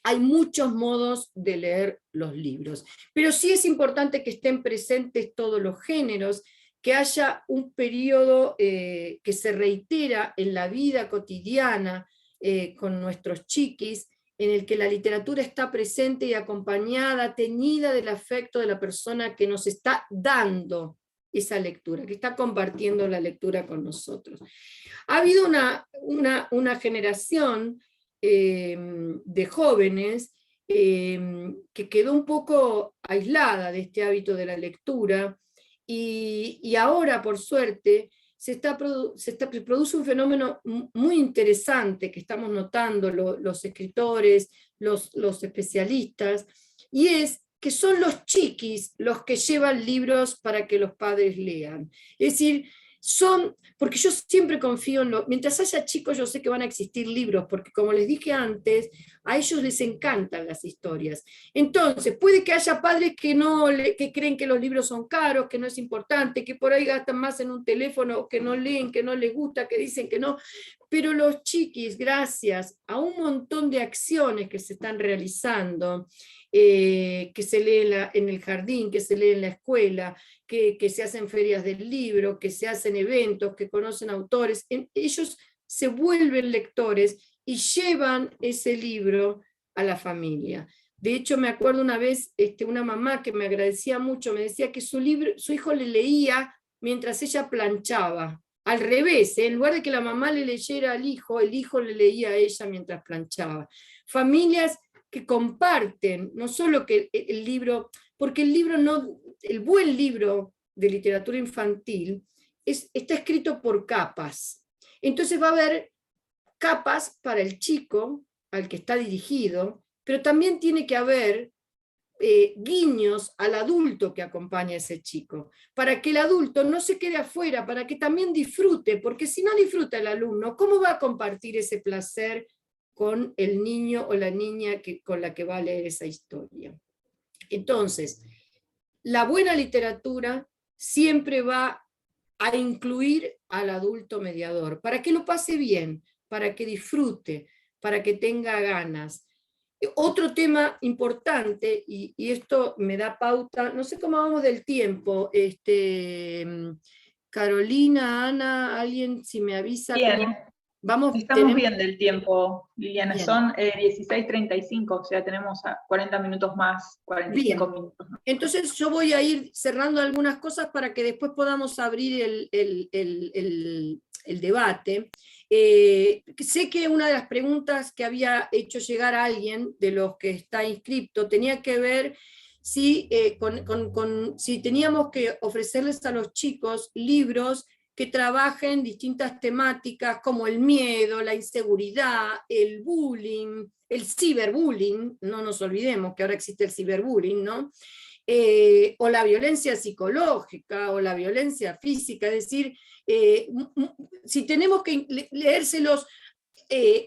hay muchos modos de leer los libros, pero sí es importante que estén presentes todos los géneros, que haya un periodo que se reitera en la vida cotidiana con nuestros chiquis, en el que la literatura está presente y acompañada, teñida del afecto de la persona que nos está dando esa lectura, que está compartiendo la lectura con nosotros. Ha habido una generación de jóvenes que quedó un poco aislada de este hábito de la lectura, y ahora, por suerte, se produce un fenómeno muy interesante que estamos notando los escritores, los especialistas, y es que son los chiquis los que llevan libros para que los padres lean. Es decir, porque yo siempre confío mientras haya chicos yo sé que van a existir libros, porque como les dije antes, a ellos les encantan las historias. Entonces, puede que haya padres que creen que los libros son caros, que no es importante, que por ahí gastan más en un teléfono, que no leen, que no les gusta, que dicen que no, pero los chiquis, gracias a un montón de acciones que se están realizando, que se lee en el jardín, que se lee en la escuela, que se hacen ferias del libro, que se hacen eventos, que conocen autores, ellos se vuelven lectores y llevan ese libro a la familia. De hecho, me acuerdo una vez una mamá que me agradecía mucho, me decía que su hijo le leía mientras ella planchaba. Al revés, en lugar de que la mamá le leyera al hijo, el hijo le leía a ella mientras planchaba. Familias que comparten, no solo que el libro, porque el buen libro de literatura infantil está escrito por capas. Entonces va a haber capas para el chico al que está dirigido, pero también tiene que haber guiños al adulto que acompaña a ese chico, para que el adulto no se quede afuera, para que también disfrute, porque si no disfruta el alumno, ¿cómo va a compartir ese placer con el niño o la niña con la que va a leer esa historia? Entonces, la buena literatura siempre va a incluir al adulto mediador, para que lo pase bien, para que disfrute, para que tenga ganas. Otro tema importante, y esto me da pauta, no sé cómo vamos del tiempo, Carolina, Ana, alguien si me avisa Bien, cómo vamos, estamos bien del tiempo, Liliana. Bien. Son 16:35, o sea, tenemos 40 minutos más, 45 Bien. minutos. ¿No? Entonces yo voy a ir cerrando algunas cosas para que después podamos abrir el debate. Sé que una de las preguntas que había hecho llegar a alguien de los que está inscripto tenía que ver si, si teníamos que ofrecerles a los chicos libros que trabajen distintas temáticas como el miedo, la inseguridad, el bullying, el ciberbullying, no nos olvidemos que ahora existe el ciberbullying, ¿no? O la violencia psicológica o la violencia física, es decir, si tenemos que leérselos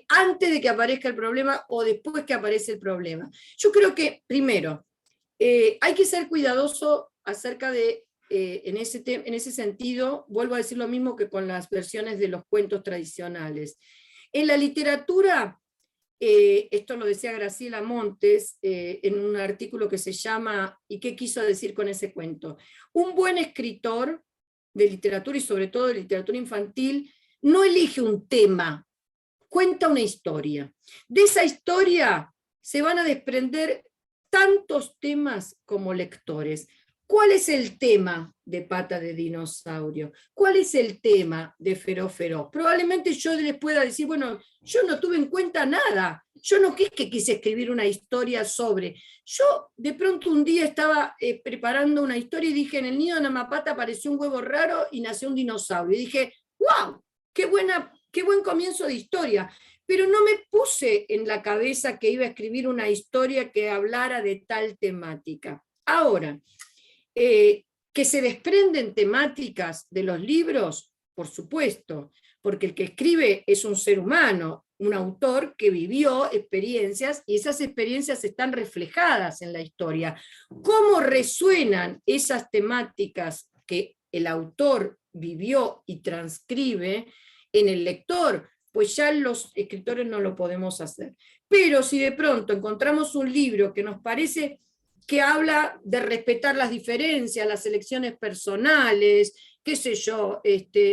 antes de que aparezca el problema o después que aparece el problema. Yo creo que, primero, hay que ser cuidadoso acerca de, en ese sentido, vuelvo a decir lo mismo que con las versiones de los cuentos tradicionales. En la literatura, esto lo decía Graciela Montes en un artículo que se llama ¿Y qué quiso decir con ese cuento? Un buen escritor de literatura y sobre todo de literatura infantil no elige un tema, cuenta una historia. De esa historia se van a desprender tantos temas como lectores. ¿Cuál es el tema de Pata de Dinosaurio? ¿Cuál es el tema de Feroz Feroz? Probablemente yo les pueda decir, bueno, yo no tuve en cuenta nada. Yo no quise escribir una historia sobre. Yo de pronto un día estaba preparando una historia y dije, en el nido de Namapata apareció un huevo raro y nació un dinosaurio. Y dije, ¡wow! ¡Qué buen comienzo de historia! Pero no me puse en la cabeza que iba a escribir una historia que hablara de tal temática. Ahora, que se desprenden temáticas de los libros, por supuesto, porque el que escribe es un ser humano, un autor que vivió experiencias y esas experiencias están reflejadas en la historia. ¿Cómo resuenan esas temáticas que el autor vivió y transcribe en el lector? Pues ya los escritores no lo podemos hacer. Pero si de pronto encontramos un libro que nos parece que habla de respetar las diferencias, las elecciones personales, qué sé yo,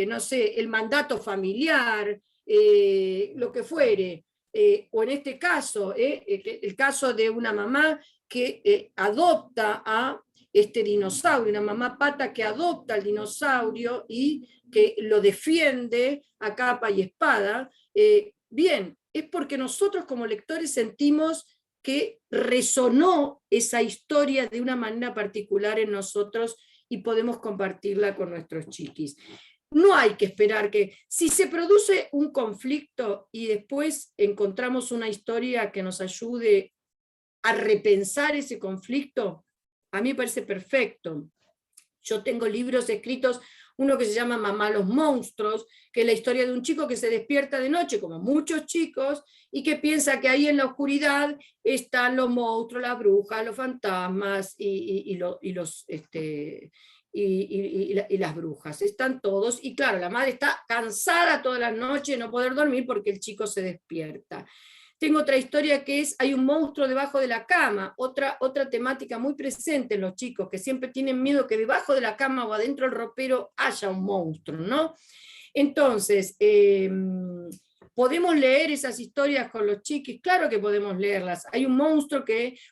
no sé, el mandato familiar, lo que fuere, o en este caso, el caso de una mamá que adopta a este dinosaurio, una mamá pata que adopta al dinosaurio y que lo defiende a capa y espada, bien, es porque nosotros como lectores sentimos que resonó esa historia de una manera particular en nosotros y podemos compartirla con nuestros chiquis. No hay que esperar que, si se produce un conflicto y después encontramos una historia que nos ayude a repensar ese conflicto, a mí me parece perfecto. Yo tengo libros escritos, uno que se llama Mamá los monstruos, que es la historia de un chico que se despierta de noche, como muchos chicos, y que piensa que ahí en la oscuridad están los monstruos, las brujas, los fantasmas y las brujas. Están todos, y claro, la madre está cansada todas las noches de no poder dormir porque el chico se despierta. Tengo otra historia que es, hay un monstruo debajo de la cama, otra temática muy presente en los chicos, que siempre tienen miedo que debajo de la cama o adentro del ropero haya un monstruo, ¿no? Entonces, ¿podemos leer esas historias con los chiquis? Claro que podemos leerlas. Hay un monstruo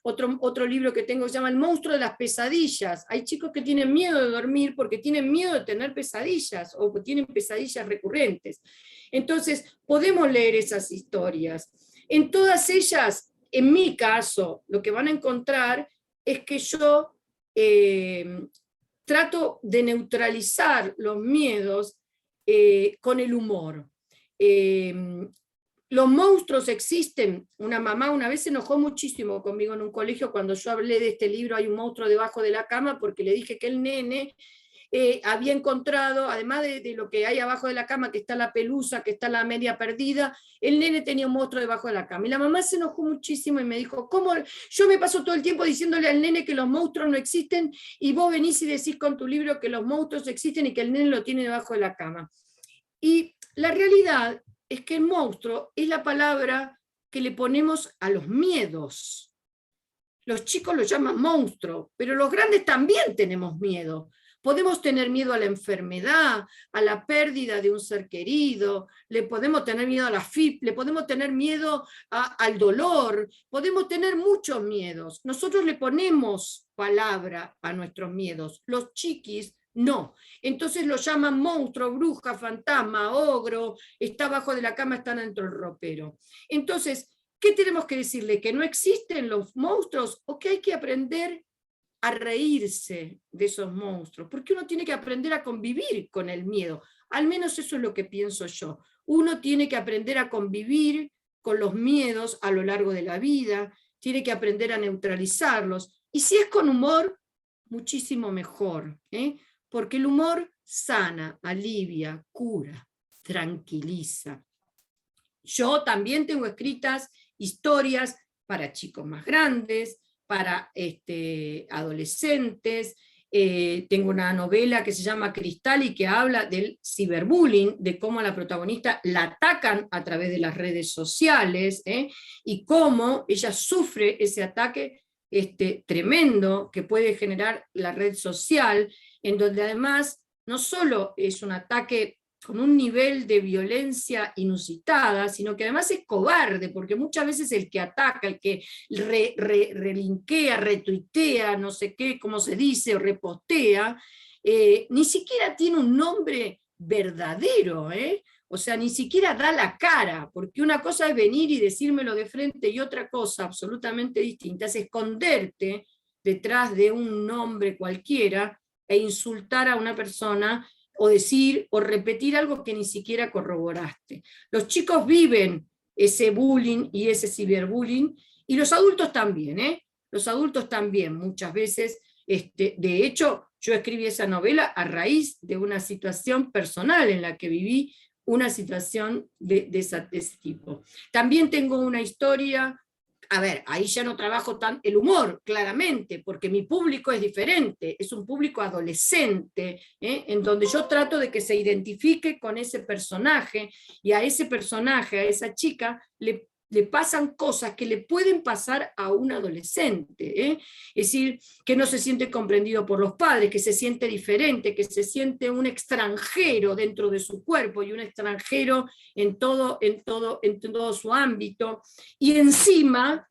otro libro que tengo se llama El monstruo de las pesadillas. Hay chicos que tienen miedo de dormir porque tienen miedo de tener pesadillas o tienen pesadillas recurrentes. Entonces, podemos leer esas historias. En todas ellas, en mi caso, lo que van a encontrar es que yo trato de neutralizar los miedos con el humor. Los monstruos existen. Una mamá una vez se enojó muchísimo conmigo en un colegio cuando yo hablé de este libro, Hay un monstruo debajo de la cama, porque le dije que el nene había encontrado, además de lo que hay abajo de la cama, que está la pelusa, que está la media perdida, el nene tenía un monstruo debajo de la cama. Y la mamá se enojó muchísimo y me dijo, ¿cómo? Yo me paso todo el tiempo diciéndole al nene que los monstruos no existen y vos venís y decís con tu libro que los monstruos existen y que el nene lo tiene debajo de la cama. Y la realidad es que el monstruo es la palabra que le ponemos a los miedos. Los chicos lo llaman monstruo, pero los grandes también tenemos miedo. Podemos tener miedo a la enfermedad, a la pérdida de un ser querido, le podemos tener miedo a la FIP, le podemos tener miedo al dolor, podemos tener muchos miedos. Nosotros le ponemos palabra a nuestros miedos, los chiquis no. Entonces lo llaman monstruo, bruja, fantasma, ogro, está abajo de la cama, está dentro del ropero. Entonces, ¿qué tenemos que decirle? ¿Que no existen los monstruos o que hay que aprender a reírse de esos monstruos? Porque uno tiene que aprender a convivir con el miedo. Al menos eso es lo que pienso yo. Uno tiene que aprender a convivir con los miedos a lo largo de la vida, tiene que aprender a neutralizarlos. Y si es con humor, muchísimo mejor, ¿eh? Porque el humor sana, alivia, cura, tranquiliza. Yo también tengo escritas historias para chicos más grandes, para adolescentes. Tengo una novela que se llama Cristal y que habla del ciberbullying, de cómo a la protagonista la atacan a través de las redes sociales, y cómo ella sufre ese ataque tremendo que puede generar la red social, en donde además no solo es un ataque con un nivel de violencia inusitada, sino que además es cobarde, porque muchas veces el que ataca, el que relinkea, retuitea, no sé qué, cómo se dice, o repostea, ni siquiera tiene un nombre verdadero, o sea, ni siquiera da la cara, porque una cosa es venir y decírmelo de frente y otra cosa absolutamente distinta es esconderte detrás de un nombre cualquiera e insultar a una persona o decir o repetir algo que ni siquiera corroboraste. Los chicos viven ese bullying y ese ciberbullying, y los adultos también, los adultos también muchas veces. De hecho, yo escribí esa novela a raíz de una situación personal en la que viví una situación de ese tipo. También tengo una historia. A ver, ahí ya no trabajo tan el humor, claramente, porque mi público es diferente, es un público adolescente, en donde yo trato de que se identifique con ese personaje, y a ese personaje, a esa chica, le pasan cosas que le pueden pasar a un adolescente, es decir, que no se siente comprendido por los padres, que se siente diferente, que se siente un extranjero dentro de su cuerpo y un extranjero en todo su ámbito, y encima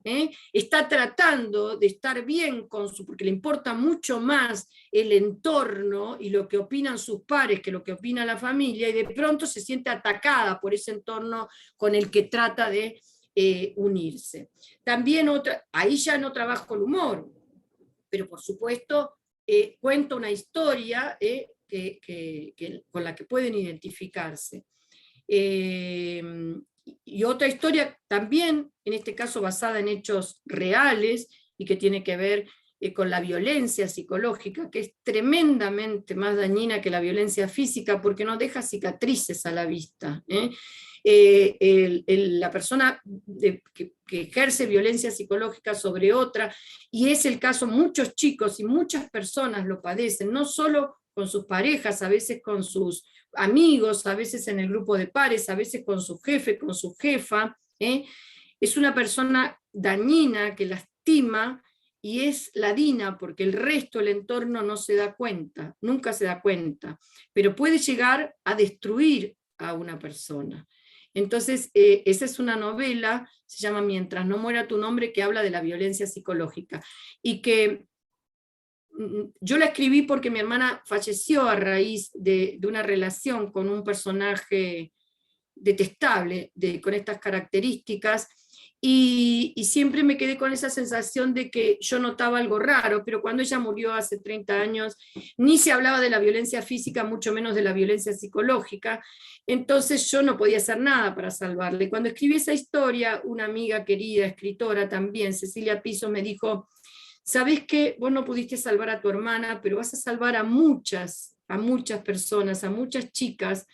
está tratando de estar bien con porque le importa mucho más el entorno y lo que opinan sus pares que lo que opina la familia, y de pronto se siente atacada por ese entorno con el que trata de unirse. También ahí ya no trabajo el humor, pero por supuesto cuento una historia con la que pueden identificarse. Y otra historia también, en este caso basada en hechos reales, y que tiene que ver con la violencia psicológica, que es tremendamente más dañina que la violencia física, porque no deja cicatrices a la vista. La persona que ejerce violencia psicológica sobre otra, y es el caso, muchos chicos y muchas personas lo padecen, no solo con sus parejas, a veces con sus amigos, a veces en el grupo de pares, a veces con su jefe, con su jefa. Es una persona dañina que lastima, y es ladina porque el resto del entorno no se da cuenta, nunca se da cuenta, pero puede llegar a destruir a una persona. Entonces, esa es una novela, se llama Mientras no muera tu nombre, que habla de la violencia psicológica, y que yo la escribí porque mi hermana falleció a raíz de una relación con un personaje detestable, con estas características, y siempre me quedé con esa sensación de que yo notaba algo raro, pero cuando ella murió hace 30 años, ni se hablaba de la violencia física, mucho menos de la violencia psicológica, entonces yo no podía hacer nada para salvarle. Cuando escribí esa historia, una amiga querida, escritora también, Cecilia Piso, me dijo: ¿sabés qué? Vos no pudiste salvar a tu hermana, pero vas a salvar a muchas personas, a muchas chicas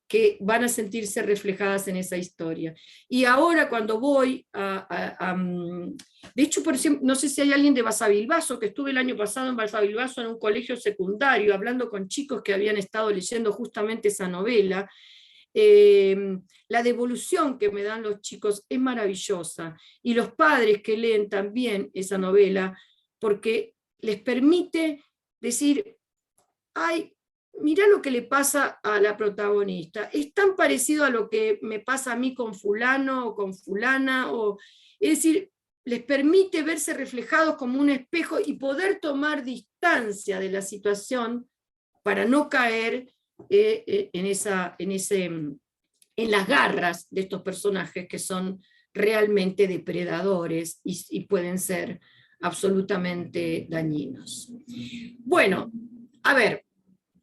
que van a sentirse reflejadas en esa historia. Y ahora cuando voy de hecho, por ejemplo, no sé si hay alguien de Basavilbaso, que estuve el año pasado en Basavilbaso en un colegio secundario, hablando con chicos que habían estado leyendo justamente esa novela. La devolución que me dan los chicos es maravillosa, y los padres que leen también esa novela, porque les permite decir, ay, mirá lo que le pasa a la protagonista, es tan parecido a lo que me pasa a mí con fulano o con fulana, es decir, les permite verse reflejados como un espejo y poder tomar distancia de la situación para no caer en las garras de estos personajes que son realmente depredadores y pueden ser absolutamente dañinos. Bueno, a ver,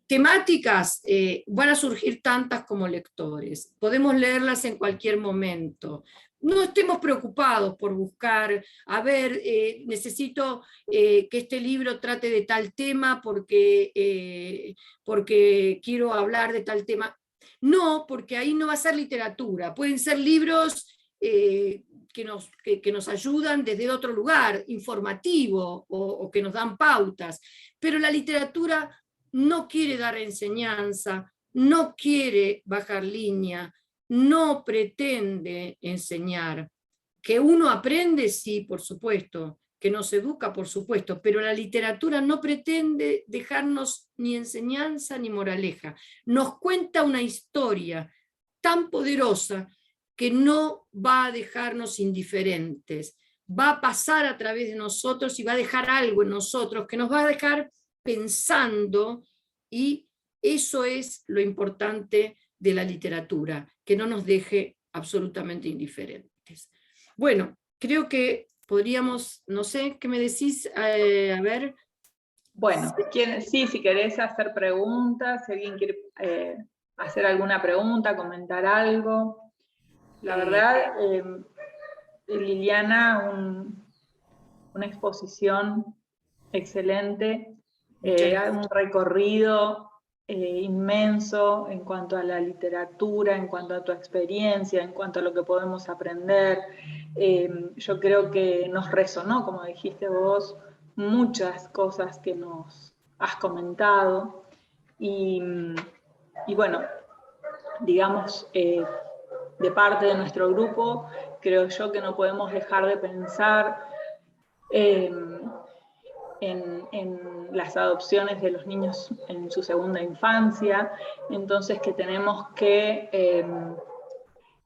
temáticas van a surgir tantas como lectores, podemos leerlas en cualquier momento. No estemos preocupados por buscar, a ver, necesito que este libro trate de tal tema porque quiero hablar de tal tema. No, porque ahí no va a ser literatura, pueden ser libros que nos ayudan desde otro lugar, informativo, o que nos dan pautas, pero la literatura no quiere dar enseñanza, no quiere bajar línea, no pretende enseñar. Que uno aprende, sí, por supuesto, que nos educa, por supuesto, pero la literatura no pretende dejarnos ni enseñanza ni moraleja. Nos cuenta una historia tan poderosa que no va a dejarnos indiferentes, va a pasar a través de nosotros y va a dejar algo en nosotros que nos va a dejar pensando, y eso es lo importante de la literatura, que no nos deje absolutamente indiferentes. Bueno, creo que podríamos, no sé, ¿qué me decís? A ver. Bueno, sí, si querés hacer preguntas, si alguien quiere hacer alguna pregunta, comentar algo. La verdad, Liliana, una exposición excelente, un recorrido inmenso en cuanto a la literatura, en cuanto a tu experiencia, en cuanto a lo que podemos aprender. Yo creo que nos resonó, como dijiste vos, muchas cosas que nos has comentado. Y bueno, digamos, de parte de nuestro grupo, creo yo que no podemos dejar de pensar en las adopciones de los niños en su segunda infancia, entonces que tenemos que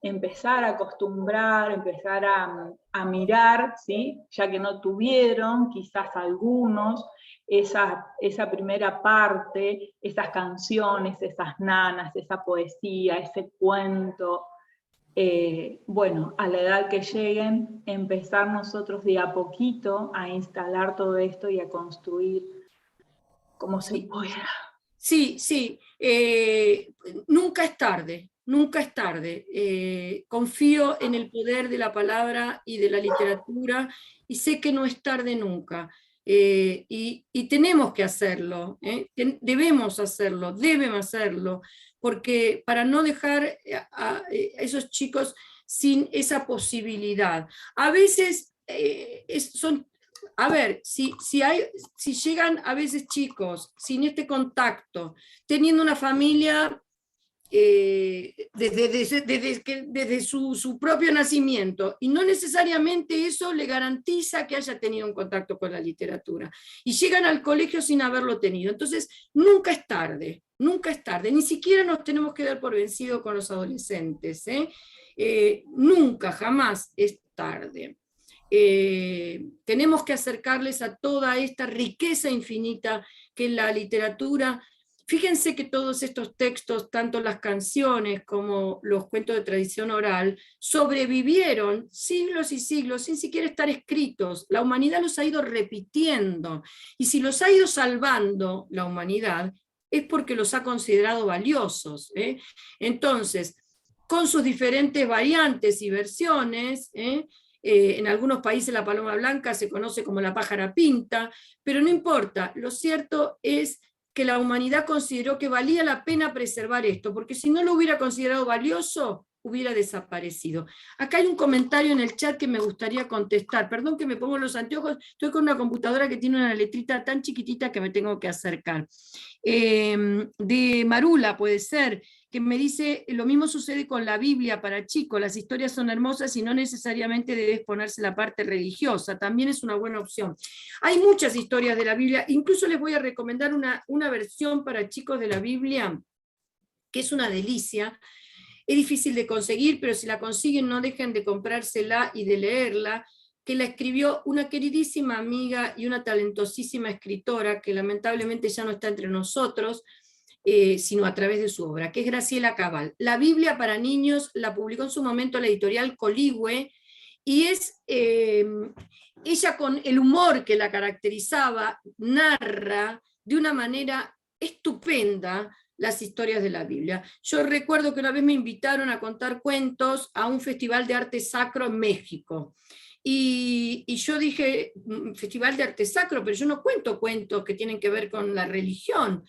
empezar a acostumbrar, empezar a mirar, ¿sí? Ya que no tuvieron, quizás algunos, esa primera parte, esas canciones, esas nanas, esa poesía, ese cuento. Bueno, a la edad que lleguen, empezar nosotros de a poquito a instalar todo esto y a construir como se pueda. Sí, sí, nunca es tarde, nunca es tarde. Confío en el poder de la palabra y de la literatura y sé que no es tarde nunca. Y tenemos que hacerlo, debemos hacerlo, deben hacerlo, porque para no dejar a esos chicos sin esa posibilidad. A veces a ver, si llegan a veces chicos sin este contacto, teniendo una familia desde su propio nacimiento, y no necesariamente eso le garantiza que haya tenido un contacto con la literatura, y llegan al colegio sin haberlo tenido. Entonces, nunca es tarde, ni siquiera nos tenemos que dar por vencido con los adolescentes, nunca, jamás es tarde. Tenemos que acercarles a toda esta riqueza infinita que es la literatura. Fíjense que todos estos textos, tanto las canciones como los cuentos de tradición oral, sobrevivieron siglos y siglos sin siquiera estar escritos. La humanidad los ha ido repitiendo, y si los ha ido salvando la humanidad es porque los ha considerado valiosos. Entonces, con sus diferentes variantes y versiones, en algunos países la paloma blanca se conoce como la pájara pinta, pero no importa, lo cierto es que la humanidad consideró que valía la pena preservar esto, porque si no lo hubiera considerado valioso, hubiera desaparecido. Acá hay un comentario en el chat que me gustaría contestar. Perdón que me pongo los anteojos, estoy con una computadora que tiene una letrita tan chiquitita que me tengo que acercar. De Marula puede ser, que me dice, lo mismo sucede con la Biblia para chicos, las historias son hermosas y no necesariamente debe ponerse la parte religiosa, también es una buena opción. Hay muchas historias de la Biblia, incluso les voy a recomendar una versión para chicos de la Biblia, que es una delicia. Es difícil de conseguir, pero si la consiguen no dejen de comprársela y de leerla, que la escribió una queridísima amiga y una talentosísima escritora, que lamentablemente ya no está entre nosotros, sino a través de su obra, que es Graciela Cabal. La Biblia para niños la publicó en su momento la editorial Coligüe, y es ella, con el humor que la caracterizaba, narra de una manera estupenda las historias de la Biblia. Yo recuerdo que una vez me invitaron a contar cuentos a un festival de arte sacro en México. Y yo dije, festival de arte sacro, pero yo no cuento cuentos que tienen que ver con la religión.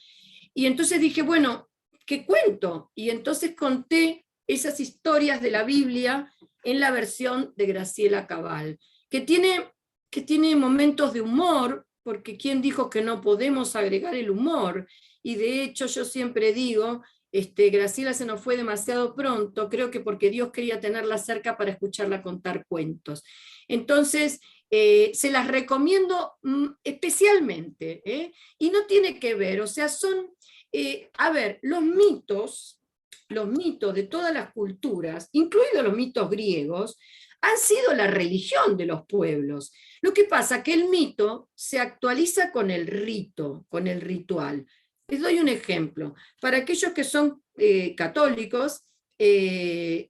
Y entonces dije, bueno, ¿qué cuento? Y entonces conté esas historias de la Biblia en la versión de Graciela Cabal, que tiene momentos de humor, porque ¿quién dijo que no podemos agregar el humor? Y de hecho yo siempre digo, Graciela se nos fue demasiado pronto, creo que porque Dios quería tenerla cerca para escucharla contar cuentos. Entonces, se las recomiendo especialmente, y no tiene que ver, o sea, son, a ver, los mitos de todas las culturas, incluidos los mitos griegos, han sido la religión de los pueblos. Lo que pasa es que el mito se actualiza con el rito, con el ritual. Les doy un ejemplo. Para aquellos que son católicos, en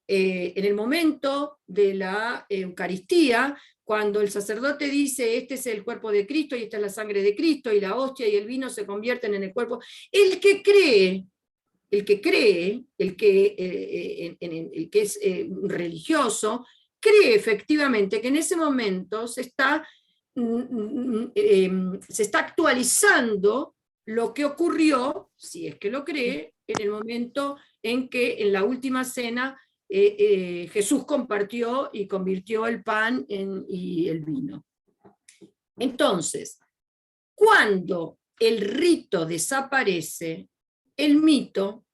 el momento de la Eucaristía, cuando el sacerdote dice, este es el cuerpo de Cristo y esta es la sangre de Cristo, y la hostia y el vino se convierten en el cuerpo, el que es religioso, cree efectivamente que en ese momento se está actualizando lo que ocurrió, si es que lo cree, en el momento en que en la última cena Jesús compartió y convirtió el pan y el vino. Entonces, cuando el rito desaparece, el mito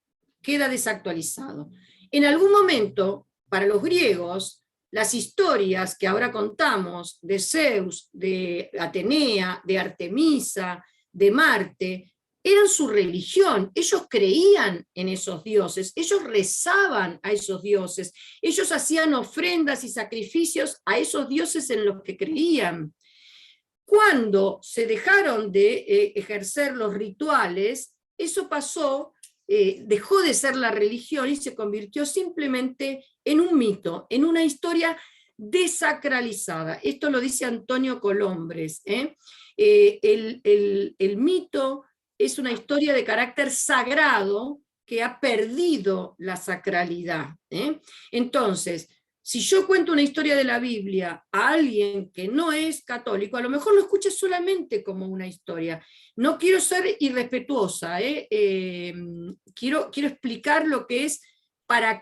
queda desactualizado. En algún momento, para los griegos, las historias que ahora contamos de Zeus, de Atenea, de Artemisa, de Marte, eran su religión. Ellos creían en esos dioses, ellos rezaban a esos dioses, ellos hacían ofrendas y sacrificios a esos dioses en los que creían. Cuando se dejaron de ejercer los rituales, eso pasó, dejó de ser la religión y se convirtió simplemente en un mito, en una historia desacralizada. Esto lo dice Antonio Colombres. El mito es una historia de carácter sagrado que ha perdido la sacralidad. Entonces, si yo cuento una historia de la Biblia a alguien que no es católico, a lo mejor lo escucha solamente como una historia. No quiero ser irrespetuosa, quiero explicar lo que es para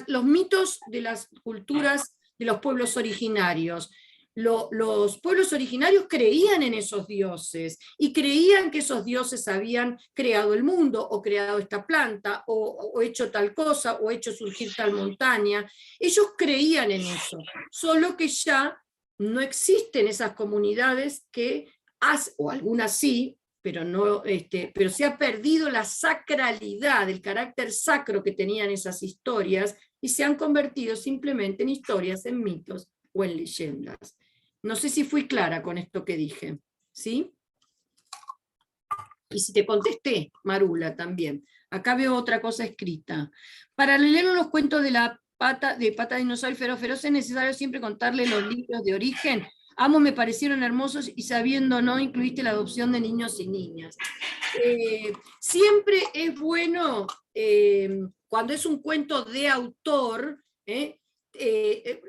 los mitos de las culturas de los pueblos originarios. Los pueblos originarios creían en esos dioses y creían que esos dioses habían creado el mundo o creado esta planta o hecho tal cosa o hecho surgir tal montaña. Ellos creían en eso, solo que ya no existen esas comunidades o algunas sí, pero, pero se ha perdido la sacralidad, el carácter sacro que tenían esas historias y se han convertido simplemente en historias, en mitos o en leyendas. No sé si fui clara con esto que dije, ¿sí? Y si te contesté, Marula, también. Acá veo otra cosa escrita. Para leer los cuentos de Pata de Dinosaurio Feroz es necesario siempre contarle los libros de origen. Ambos me parecieron hermosos y sabiendo no incluiste la adopción de niños y niñas. Siempre es bueno, cuando es un cuento de autor,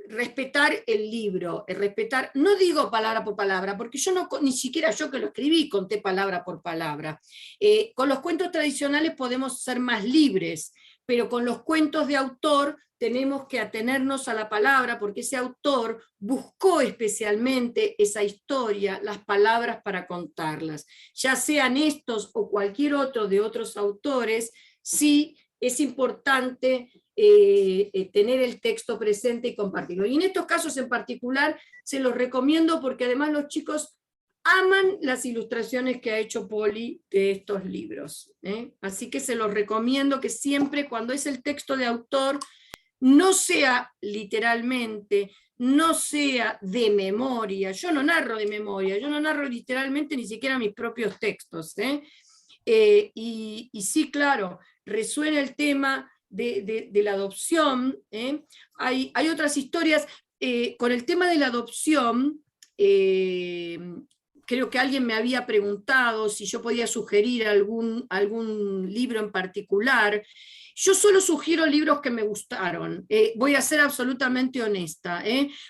respetar el libro, respetar, no digo palabra por palabra, porque yo no, ni siquiera yo que lo escribí conté palabra por palabra. Con los cuentos tradicionales podemos ser más libres, pero con los cuentos de autor tenemos que atenernos a la palabra, porque ese autor buscó especialmente esa historia, las palabras para contarlas. Ya sean estos o cualquier otro de otros autores, sí es importante tener el texto presente y compartirlo. Y en estos casos en particular se los recomiendo porque además los chicos aman las ilustraciones que ha hecho Poli de estos libros. Así que se los recomiendo que siempre cuando es el texto de autor no sea literalmente, no sea de memoria. Yo no narro de memoria, yo no narro literalmente ni siquiera mis propios textos. Y sí, claro, resuena el tema de la adopción. Hay otras historias. Con el tema de la adopción, creo que alguien me había preguntado si yo podía sugerir algún libro en particular. Yo solo sugiero libros que me gustaron. Voy a ser absolutamente honesta,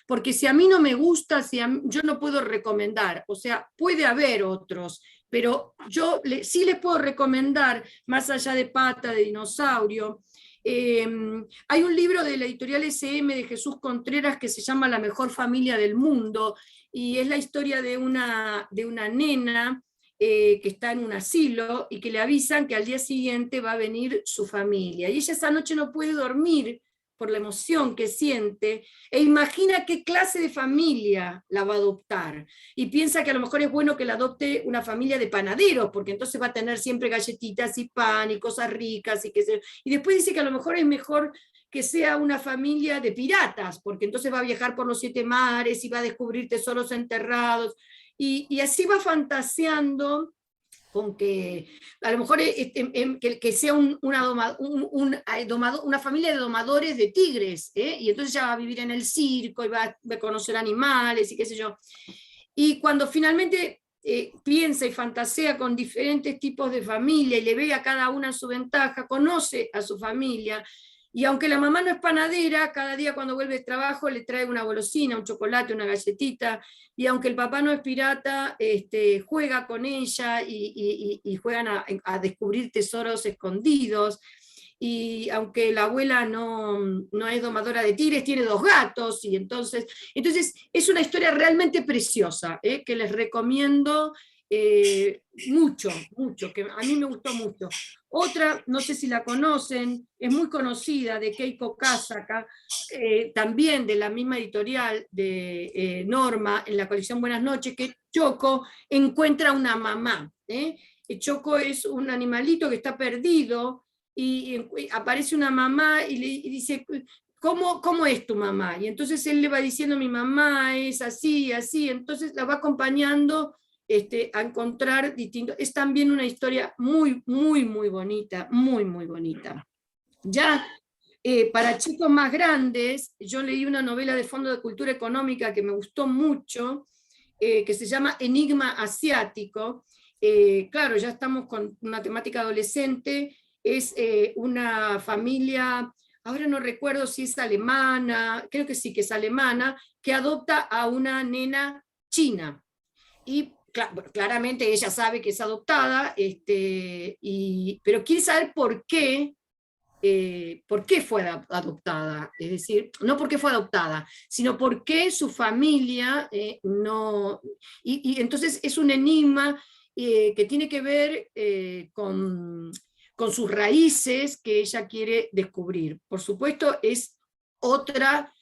porque si a mí no me gusta, yo no puedo recomendar. O sea, puede haber otros, pero yo sí les puedo recomendar, más allá de Pata, de Dinosaurio. Hay un libro de la editorial SM de Jesús Contreras que se llama La mejor familia del mundo, y es la historia de una nena que está en un asilo y que le avisan que al día siguiente va a venir su familia. Y ella esa noche no puede dormir por la emoción que siente, e imagina qué clase de familia la va a adoptar. Y piensa que a lo mejor es bueno que la adopte una familia de panaderos, porque entonces va a tener siempre galletitas y pan y cosas ricas, y qué sé yo. Y después dice que a lo mejor es mejor que sea una familia de piratas, porque entonces va a viajar por los 7 mares y va a descubrir tesoros enterrados. Y así va fantaseando con que a lo mejor que sea una familia de domadores de tigres, y entonces ya va a vivir en el circo y va a conocer animales y qué sé yo. Y cuando finalmente piensa y fantasea con diferentes tipos de familia y le ve a cada una su ventaja, conoce a su familia. Y aunque la mamá no es panadera, cada día cuando vuelve de trabajo le trae una golosina, un chocolate, una galletita. Y aunque el papá no es pirata, juega con ella y juegan a descubrir tesoros escondidos. Y aunque la abuela no es domadora de tigres, tiene 2 gatos. Y entonces es una historia realmente preciosa, que les recomiendo mucho, mucho, que a mí me gustó mucho. Otra, no sé si la conocen, es muy conocida, de Keiko Kasaka, también de la misma editorial de Norma, en la colección Buenas noches, que Choco encuentra una mamá. Choco es un animalito que está perdido y aparece una mamá y le dice, ¿cómo es tu mamá? Y entonces él le va diciendo, mi mamá es así, así, entonces la va acompañando a encontrar distintos. Es también una historia muy, muy, muy bonita, muy, muy bonita. Ya para chicos más grandes, yo leí una novela de Fondo de Cultura Económica que me gustó mucho, que se llama Enigma Asiático. Claro, ya estamos con una temática adolescente, es una familia, ahora no recuerdo si es alemana, creo que sí que es alemana, que adopta a una nena china. Y claramente ella sabe que es adoptada, pero quiere saber por qué fue adoptada. Es decir, no por qué fue adoptada, sino por qué su familia no... Y entonces es un enigma que tiene que ver con sus raíces que ella quiere descubrir. Por supuesto, es otra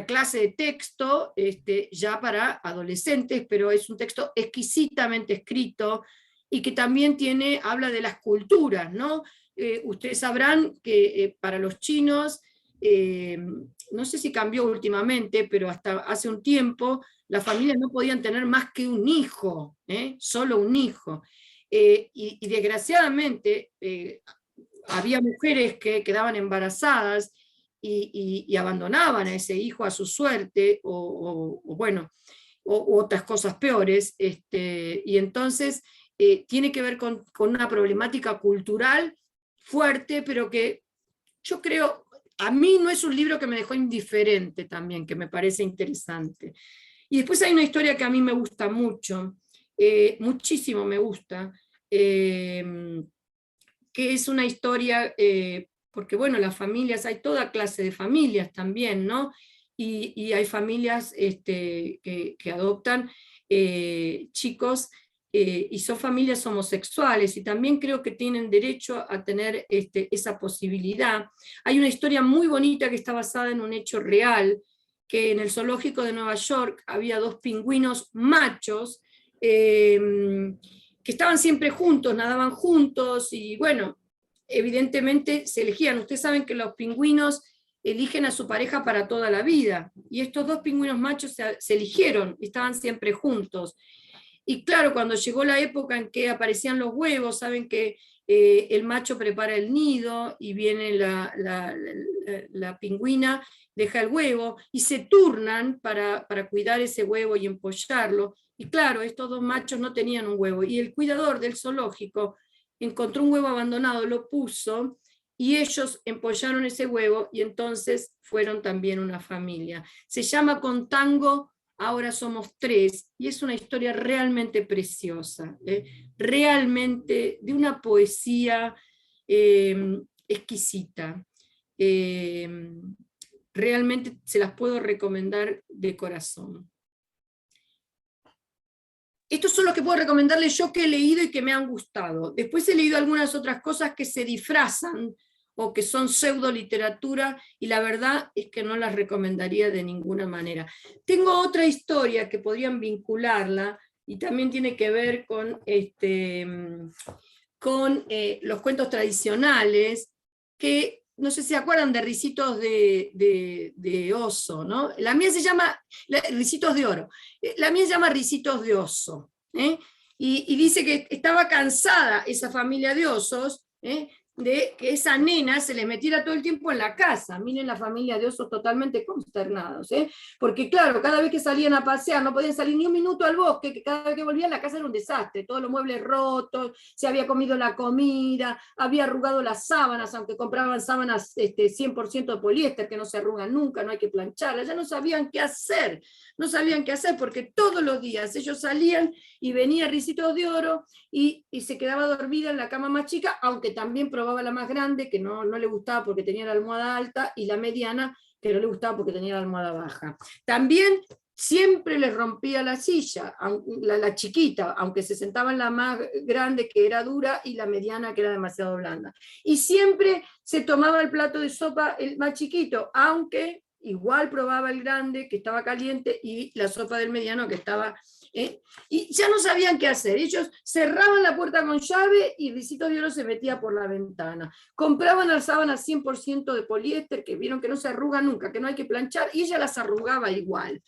clase de texto ya para adolescentes, pero es un texto exquisitamente escrito y que también habla de las culturas, ¿no? Ustedes sabrán que para los chinos, no sé si cambió últimamente, pero hasta hace un tiempo, las familias no podían tener más que un hijo, solo un hijo. Y desgraciadamente había mujeres que quedaban embarazadas y abandonaban a ese hijo a su suerte, o otras cosas peores, y entonces tiene que ver con una problemática cultural fuerte, pero que yo creo, a mí no es un libro que me dejó indiferente también, que me parece interesante. Y después hay una historia que a mí me gusta mucho, muchísimo me gusta, que es una historia porque bueno, las familias, hay toda clase de familias también, ¿no? Y hay familias que adoptan chicos y son familias homosexuales, y también creo que tienen derecho a tener esa posibilidad. Hay una historia muy bonita que está basada en un hecho real, que en el zoológico de Nueva York había 2 pingüinos machos que estaban siempre juntos, nadaban juntos, y bueno, evidentemente se elegían. Ustedes saben que los pingüinos eligen a su pareja para toda la vida, y estos 2 pingüinos machos se eligieron, estaban siempre juntos. Y claro, cuando llegó la época en que aparecían los huevos, saben que el macho prepara el nido y viene la pingüina, deja el huevo y se turnan para cuidar ese huevo y empollarlo. Y claro, estos 2 machos no tenían un huevo, y el cuidador del zoológico encontró un huevo abandonado, lo puso, y ellos empollaron ese huevo, y entonces fueron también una familia. Se llama Contango, ahora somos 3, y es una historia realmente preciosa, realmente de una poesía exquisita. Realmente se las puedo recomendar de corazón. Estos son los que puedo recomendarles yo, que he leído y que me han gustado. Después he leído algunas otras cosas que se disfrazan o que son pseudo literatura, y la verdad es que no las recomendaría de ninguna manera. Tengo otra historia que podrían vincularla, y también tiene que ver con los cuentos tradicionales, que no sé si se acuerdan de Ricitos de Oso, ¿no? La mía se llama Ricitos de Oro. La mía se llama Ricitos de Oso. Y dice que estaba cansada esa familia de osos, de que esa nena se les metiera todo el tiempo en la casa. Miren la familia de osos totalmente consternados, porque claro, cada vez que salían a pasear no podían salir ni un minuto al bosque, que cada vez que volvían la casa era un desastre, todos los muebles rotos, se había comido la comida, había arrugado las sábanas, aunque compraban sábanas 100% de poliéster, que no se arrugan nunca, no hay que plancharlas, ya no sabían qué hacer, porque todos los días ellos salían y venía Ricitos de Oro y se quedaba dormida en la cama más chica, aunque también probaba la más grande, que no le gustaba porque tenía la almohada alta, y la mediana, que no le gustaba porque tenía la almohada baja. También siempre les rompía la silla, la chiquita, aunque se sentaba en la más grande, que era dura, y la mediana, que era demasiado blanda. Y siempre se tomaba el plato de sopa el más chiquito, aunque igual probaba el grande, que estaba caliente, y la sopa del mediano, que estaba... Y ya no sabían qué hacer. Ellos cerraban la puerta con llave y Ricitos de Oro se metía por la ventana. Compraban las sábanas 100% de poliéster, que vieron que no se arruga nunca, que no hay que planchar, y ella las arrugaba igual.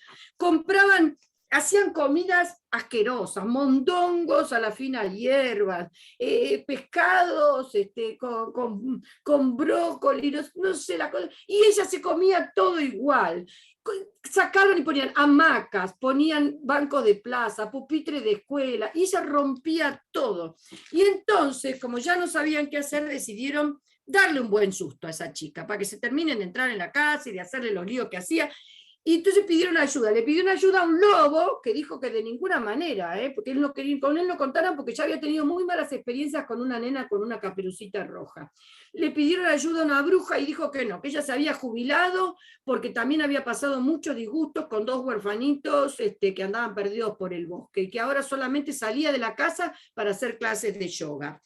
Hacían comidas asquerosas, mondongos a la fina hierba, pescados con brócoli, no sé, la cosa, y ella se comía todo igual. Sacaron y ponían hamacas, ponían bancos de plaza, pupitre de escuela, y ella rompía todo. Y entonces, como ya no sabían qué hacer, decidieron darle un buen susto a esa chica, para que se terminen de entrar en la casa y de hacerle los líos que hacía. Y entonces pidieron ayuda, le pidieron ayuda a un lobo, que dijo que de ninguna manera, porque él no quería, con él no contaran, porque ya había tenido muy malas experiencias con una nena con una caperucita roja. Le pidieron ayuda a una bruja y dijo que no, que ella se había jubilado porque también había pasado muchos disgustos con 2 huerfanitos que andaban perdidos por el bosque, y que ahora solamente salía de la casa para hacer clases de yoga.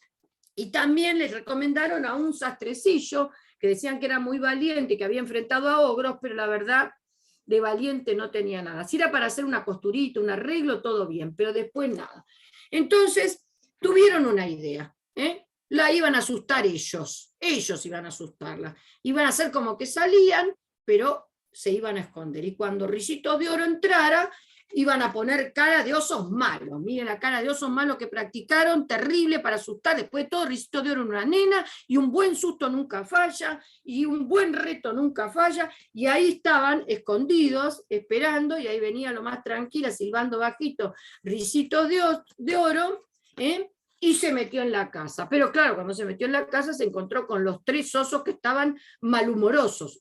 Y también les recomendaron a un sastrecillo, que decían que era muy valiente, que había enfrentado a ogros, pero la verdad, de valiente no tenía nada. Si era para hacer una costurita, un arreglo, todo bien, pero después nada. Entonces tuvieron una idea, la iban a asustar ellos iban a asustarla, iban a hacer como que salían, pero se iban a esconder, y cuando Ricitos de Oro entrara, iban a poner cara de osos malos. Miren la cara de osos malos que practicaron, terrible para asustar. Después de todo, Ricitos de Oro era una nena, y un buen susto nunca falla, y un buen reto nunca falla, y ahí estaban escondidos, esperando, y ahí venía lo más tranquila, silbando bajito, Ricitos de Oro, y se metió en la casa. Pero claro, cuando se metió en la casa se encontró con los 3 osos que estaban malhumorados,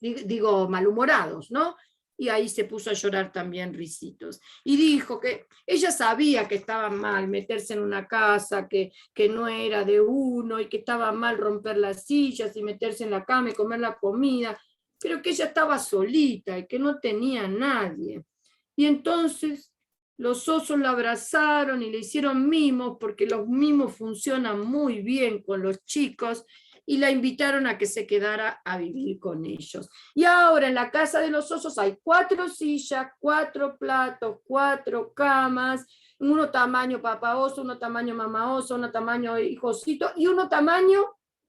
¿no? y ahí se puso a llorar también Ricitos. Y dijo que ella sabía que estaba mal meterse en una casa que no era de uno, y que estaba mal romper las sillas y meterse en la cama y comer la comida, pero que ella estaba solita y que no tenía a nadie. Y entonces los osos la abrazaron y le hicieron mimos, porque los mimos funcionan muy bien con los chicos, y la invitaron a que se quedara a vivir con ellos. Y ahora en la casa de los osos hay 4 sillas, 4 platos, 4 camas, uno tamaño papá oso, uno tamaño mamá oso, uno tamaño hijosito y uno tamaño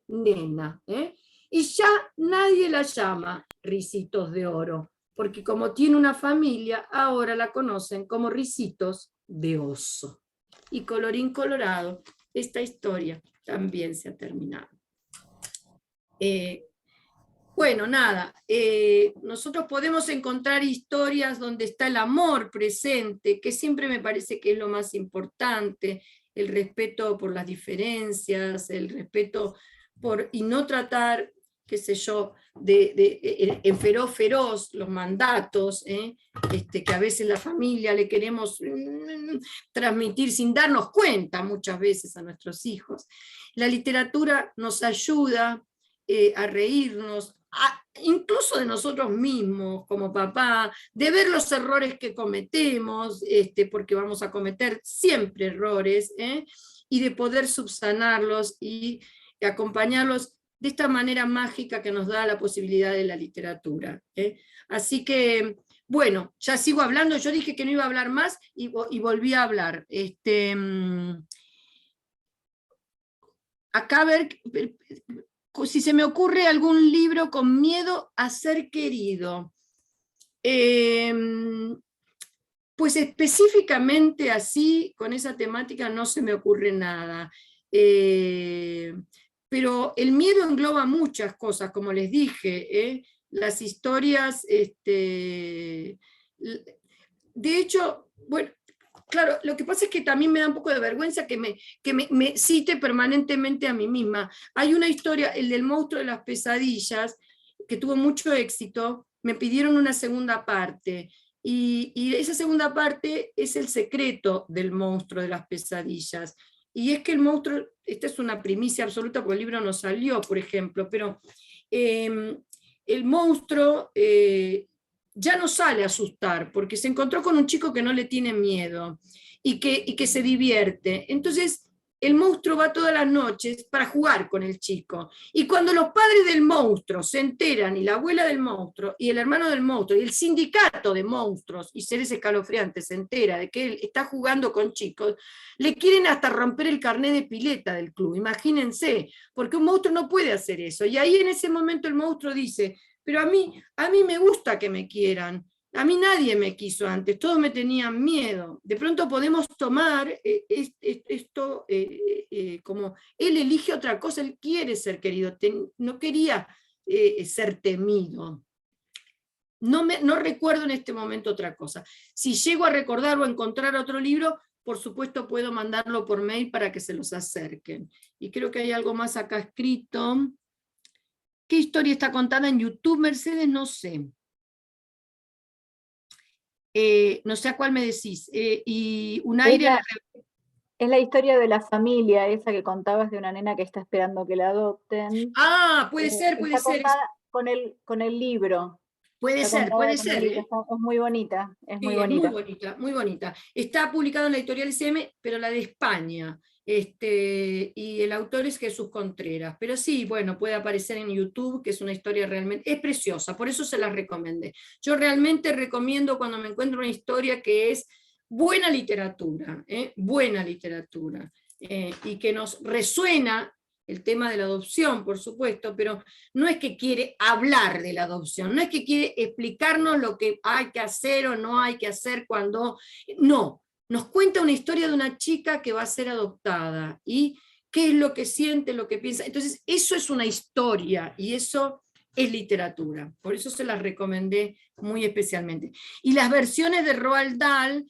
nena. Y ya nadie la llama Ricitos de Oro, porque como tiene una familia, ahora la conocen como Ricitos de Oso. Y colorín colorado, esta historia también se ha terminado. Bueno, nada, nosotros podemos encontrar historias donde está el amor presente, que siempre me parece que es lo más importante, el respeto por las diferencias, el respeto y no tratar, qué sé yo, en feroz los mandatos, que a veces la familia le queremos transmitir sin darnos cuenta muchas veces a nuestros hijos. La literatura nos ayuda a reírnos, incluso de nosotros mismos como papá, de ver los errores que cometemos, porque vamos a cometer siempre errores, y de poder subsanarlos y acompañarlos de esta manera mágica que nos da la posibilidad de la literatura. Así que, bueno, ya sigo hablando, yo dije que no iba a hablar más y volví a hablar. Acá a ver si se me ocurre algún libro con miedo a ser querido. Pues específicamente así, con esa temática, no se me ocurre nada. Pero el miedo engloba muchas cosas, como les dije. Las historias, de hecho, bueno, claro, lo que pasa es que también me da un poco de vergüenza que me cite permanentemente a mí misma. Hay una historia, el del monstruo de las pesadillas, que tuvo mucho éxito, me pidieron una segunda parte, y esa segunda parte es el secreto del monstruo de las pesadillas. Y es que el monstruo, esta es una primicia absoluta porque el libro no salió, por ejemplo, pero el monstruo ya no sale a asustar, porque se encontró con un chico que no le tiene miedo y que se divierte. Entonces el monstruo va todas las noches para jugar con el chico. Y cuando los padres del monstruo se enteran, y la abuela del monstruo, y el hermano del monstruo, y el sindicato de monstruos y seres escalofriantes se entera de que él está jugando con chicos, le quieren hasta romper el carnet de pileta del club, imagínense, porque un monstruo no puede hacer eso. Y ahí en ese momento el monstruo dice: pero a mí me gusta que me quieran. A mí nadie me quiso antes, todos me tenían miedo. De pronto podemos tomar esto como él elige otra cosa, él quiere ser querido, no quería ser temido. No recuerdo en este momento otra cosa. Si llego a recordar o a encontrar otro libro, por supuesto puedo mandarlo por mail para que se los acerquen. Y creo que hay algo más acá escrito. ¿Qué historia está contada en YouTube, Mercedes? No sé. No sé a cuál me decís. Y un aire... Es la historia de la familia, esa que contabas de una nena que está esperando que la adopten. Ah, puede ser, puede está ser. Contada con el libro. Puede ser, puede ser. Es muy bonita, es muy bonita. Muy bonita, muy bonita. Está publicado en la editorial SM, pero la de España. Y el autor es Jesús Contreras. Pero sí, bueno, puede aparecer en YouTube, que es una historia realmente... Es preciosa, por eso se la recomendé. Yo realmente recomiendo cuando me encuentro una historia que es buena literatura, buena literatura, y que nos resuena el tema de la adopción, por supuesto, pero no es que quiere hablar de la adopción, no es que quiere explicarnos lo que hay que hacer o no hay que hacer cuando... No, nos cuenta una historia de una chica que va a ser adoptada y qué es lo que siente, lo que piensa. Entonces, eso es una historia y eso es literatura. Por eso se las recomendé muy especialmente. Y las versiones de Roald Dahl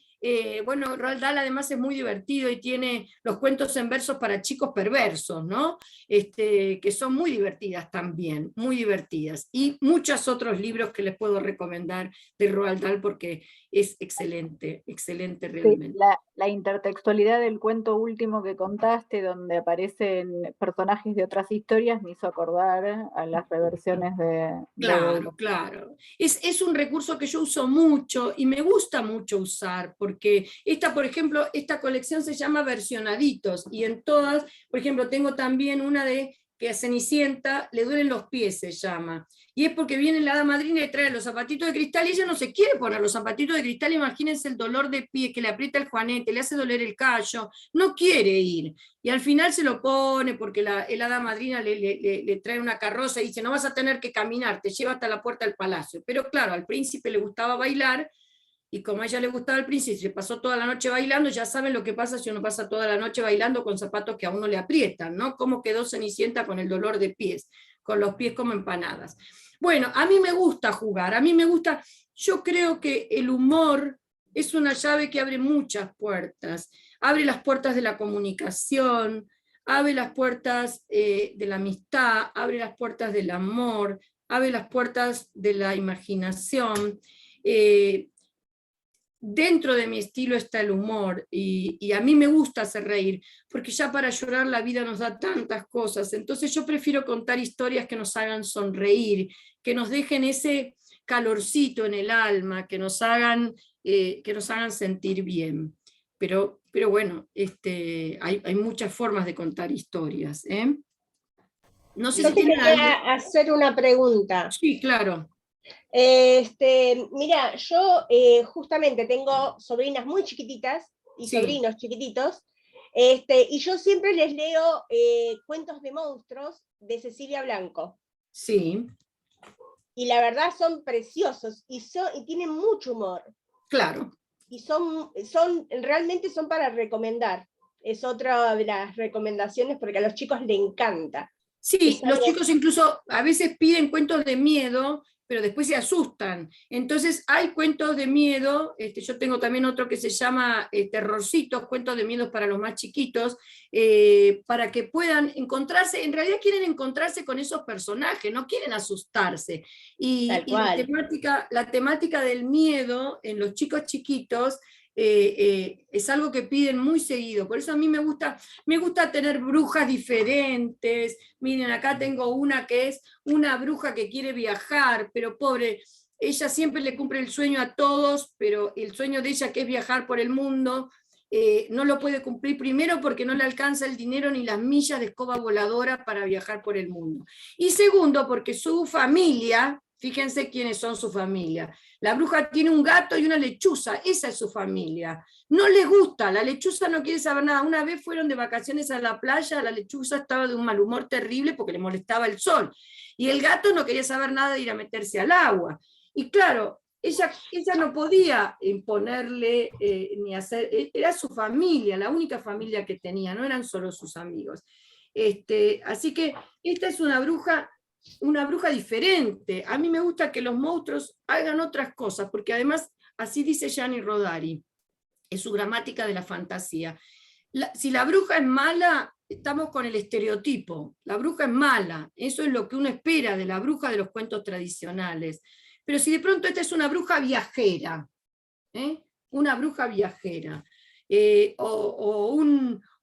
Bueno, Roald Dahl además es muy divertido y tiene los cuentos en versos para chicos perversos, ¿no? Que son muy divertidas también, muy divertidas. Y muchos otros libros que les puedo recomendar de Roald Dahl porque es excelente, excelente Sí, realmente. la intertextualidad del cuento último que contaste, donde aparecen personajes de otras historias, me hizo acordar a las reversiones de Bowler. Claro, claro. Es un recurso que yo uso mucho y me gusta mucho usar, porque esta, por ejemplo, esta colección se llama Versionaditos, y en todas, por ejemplo, tengo también una de que a Cenicienta le duelen los pies, se llama. Y es porque viene la hada madrina y trae los zapatitos de cristal y ella no se quiere poner los zapatitos de cristal. Imagínense el dolor de pie que le aprieta el juanete, le hace doler el callo, no quiere ir. Y al final se lo pone porque el hada madrina le trae una carroza y dice, no vas a tener que caminar, te lleva hasta la puerta del palacio. Pero claro, al príncipe le gustaba bailar, y como a ella le gustaba el príncipe, se pasó toda la noche bailando. Ya saben lo que pasa si uno pasa toda la noche bailando con zapatos que a uno le aprietan, ¿no? Cómo quedó Cenicienta con el dolor de pies, con los pies como empanadas. Bueno, a mí me gusta jugar, a mí me gusta, yo creo que el humor es una llave que abre muchas puertas. Abre las puertas de la comunicación, abre las puertas de la amistad, abre las puertas del amor, abre las puertas de la imaginación. Dentro de mi estilo está el humor, y a mí me gusta hacer reír, porque ya para llorar la vida nos da tantas cosas. Entonces yo prefiero contar historias que nos hagan sonreír, que nos dejen ese calorcito en el alma, que nos hagan sentir bien. Pero bueno, hay muchas formas de contar historias, ¿eh? No sé Yo si te tienen algo. quería hacer una pregunta. Sí, claro. Mira, yo justamente tengo sobrinas muy chiquititas y Sí, sobrinos chiquititos, y yo siempre les leo cuentos de monstruos de Cecilia Blanco. sí, Y la verdad son preciosos y tienen mucho humor. claro. Y realmente son para recomendar. Es otra de las recomendaciones porque a los chicos les encanta. Sí, Es los algo- chicos incluso a veces piden cuentos de miedo, pero después se asustan. Entonces hay cuentos de miedo, yo tengo también otro que se llama Terrorcitos, cuentos de miedo para los más chiquitos, para que puedan encontrarse, en realidad quieren encontrarse con esos personajes, no quieren asustarse. Tal Y cual. la temática del miedo en los chicos chiquitos es algo que piden muy seguido. Por eso a mí me gusta tener brujas diferentes. Miren, acá tengo una que es una bruja que quiere viajar, pero pobre, ella siempre le cumple el sueño a todos, pero el sueño de ella, que es viajar por el mundo, no lo puede cumplir, primero porque no le alcanza el dinero ni las millas de escoba voladora para viajar por el mundo. Y segundo, porque su familia, fíjense quiénes son su familia. La bruja tiene un gato y una lechuza, esa es su familia. No les gusta, la lechuza no quiere saber nada. Una vez fueron de vacaciones a la playa, la lechuza estaba de un mal humor terrible porque le molestaba el sol. Y el gato no quería saber nada de ir a meterse al agua. Y claro, ella no podía imponerle ni hacer, era su familia, la única familia que tenía, no eran solo sus amigos. Así que esta es una bruja diferente. A mí me gusta que los monstruos hagan otras cosas, porque además, así dice Gianni Rodari, es su gramática de la fantasía. Si la bruja es mala, estamos con el estereotipo. La bruja es mala, eso es lo que uno espera de la bruja de los cuentos tradicionales. Pero si de pronto esta es una bruja viajera, ¿eh? Una bruja viajera, o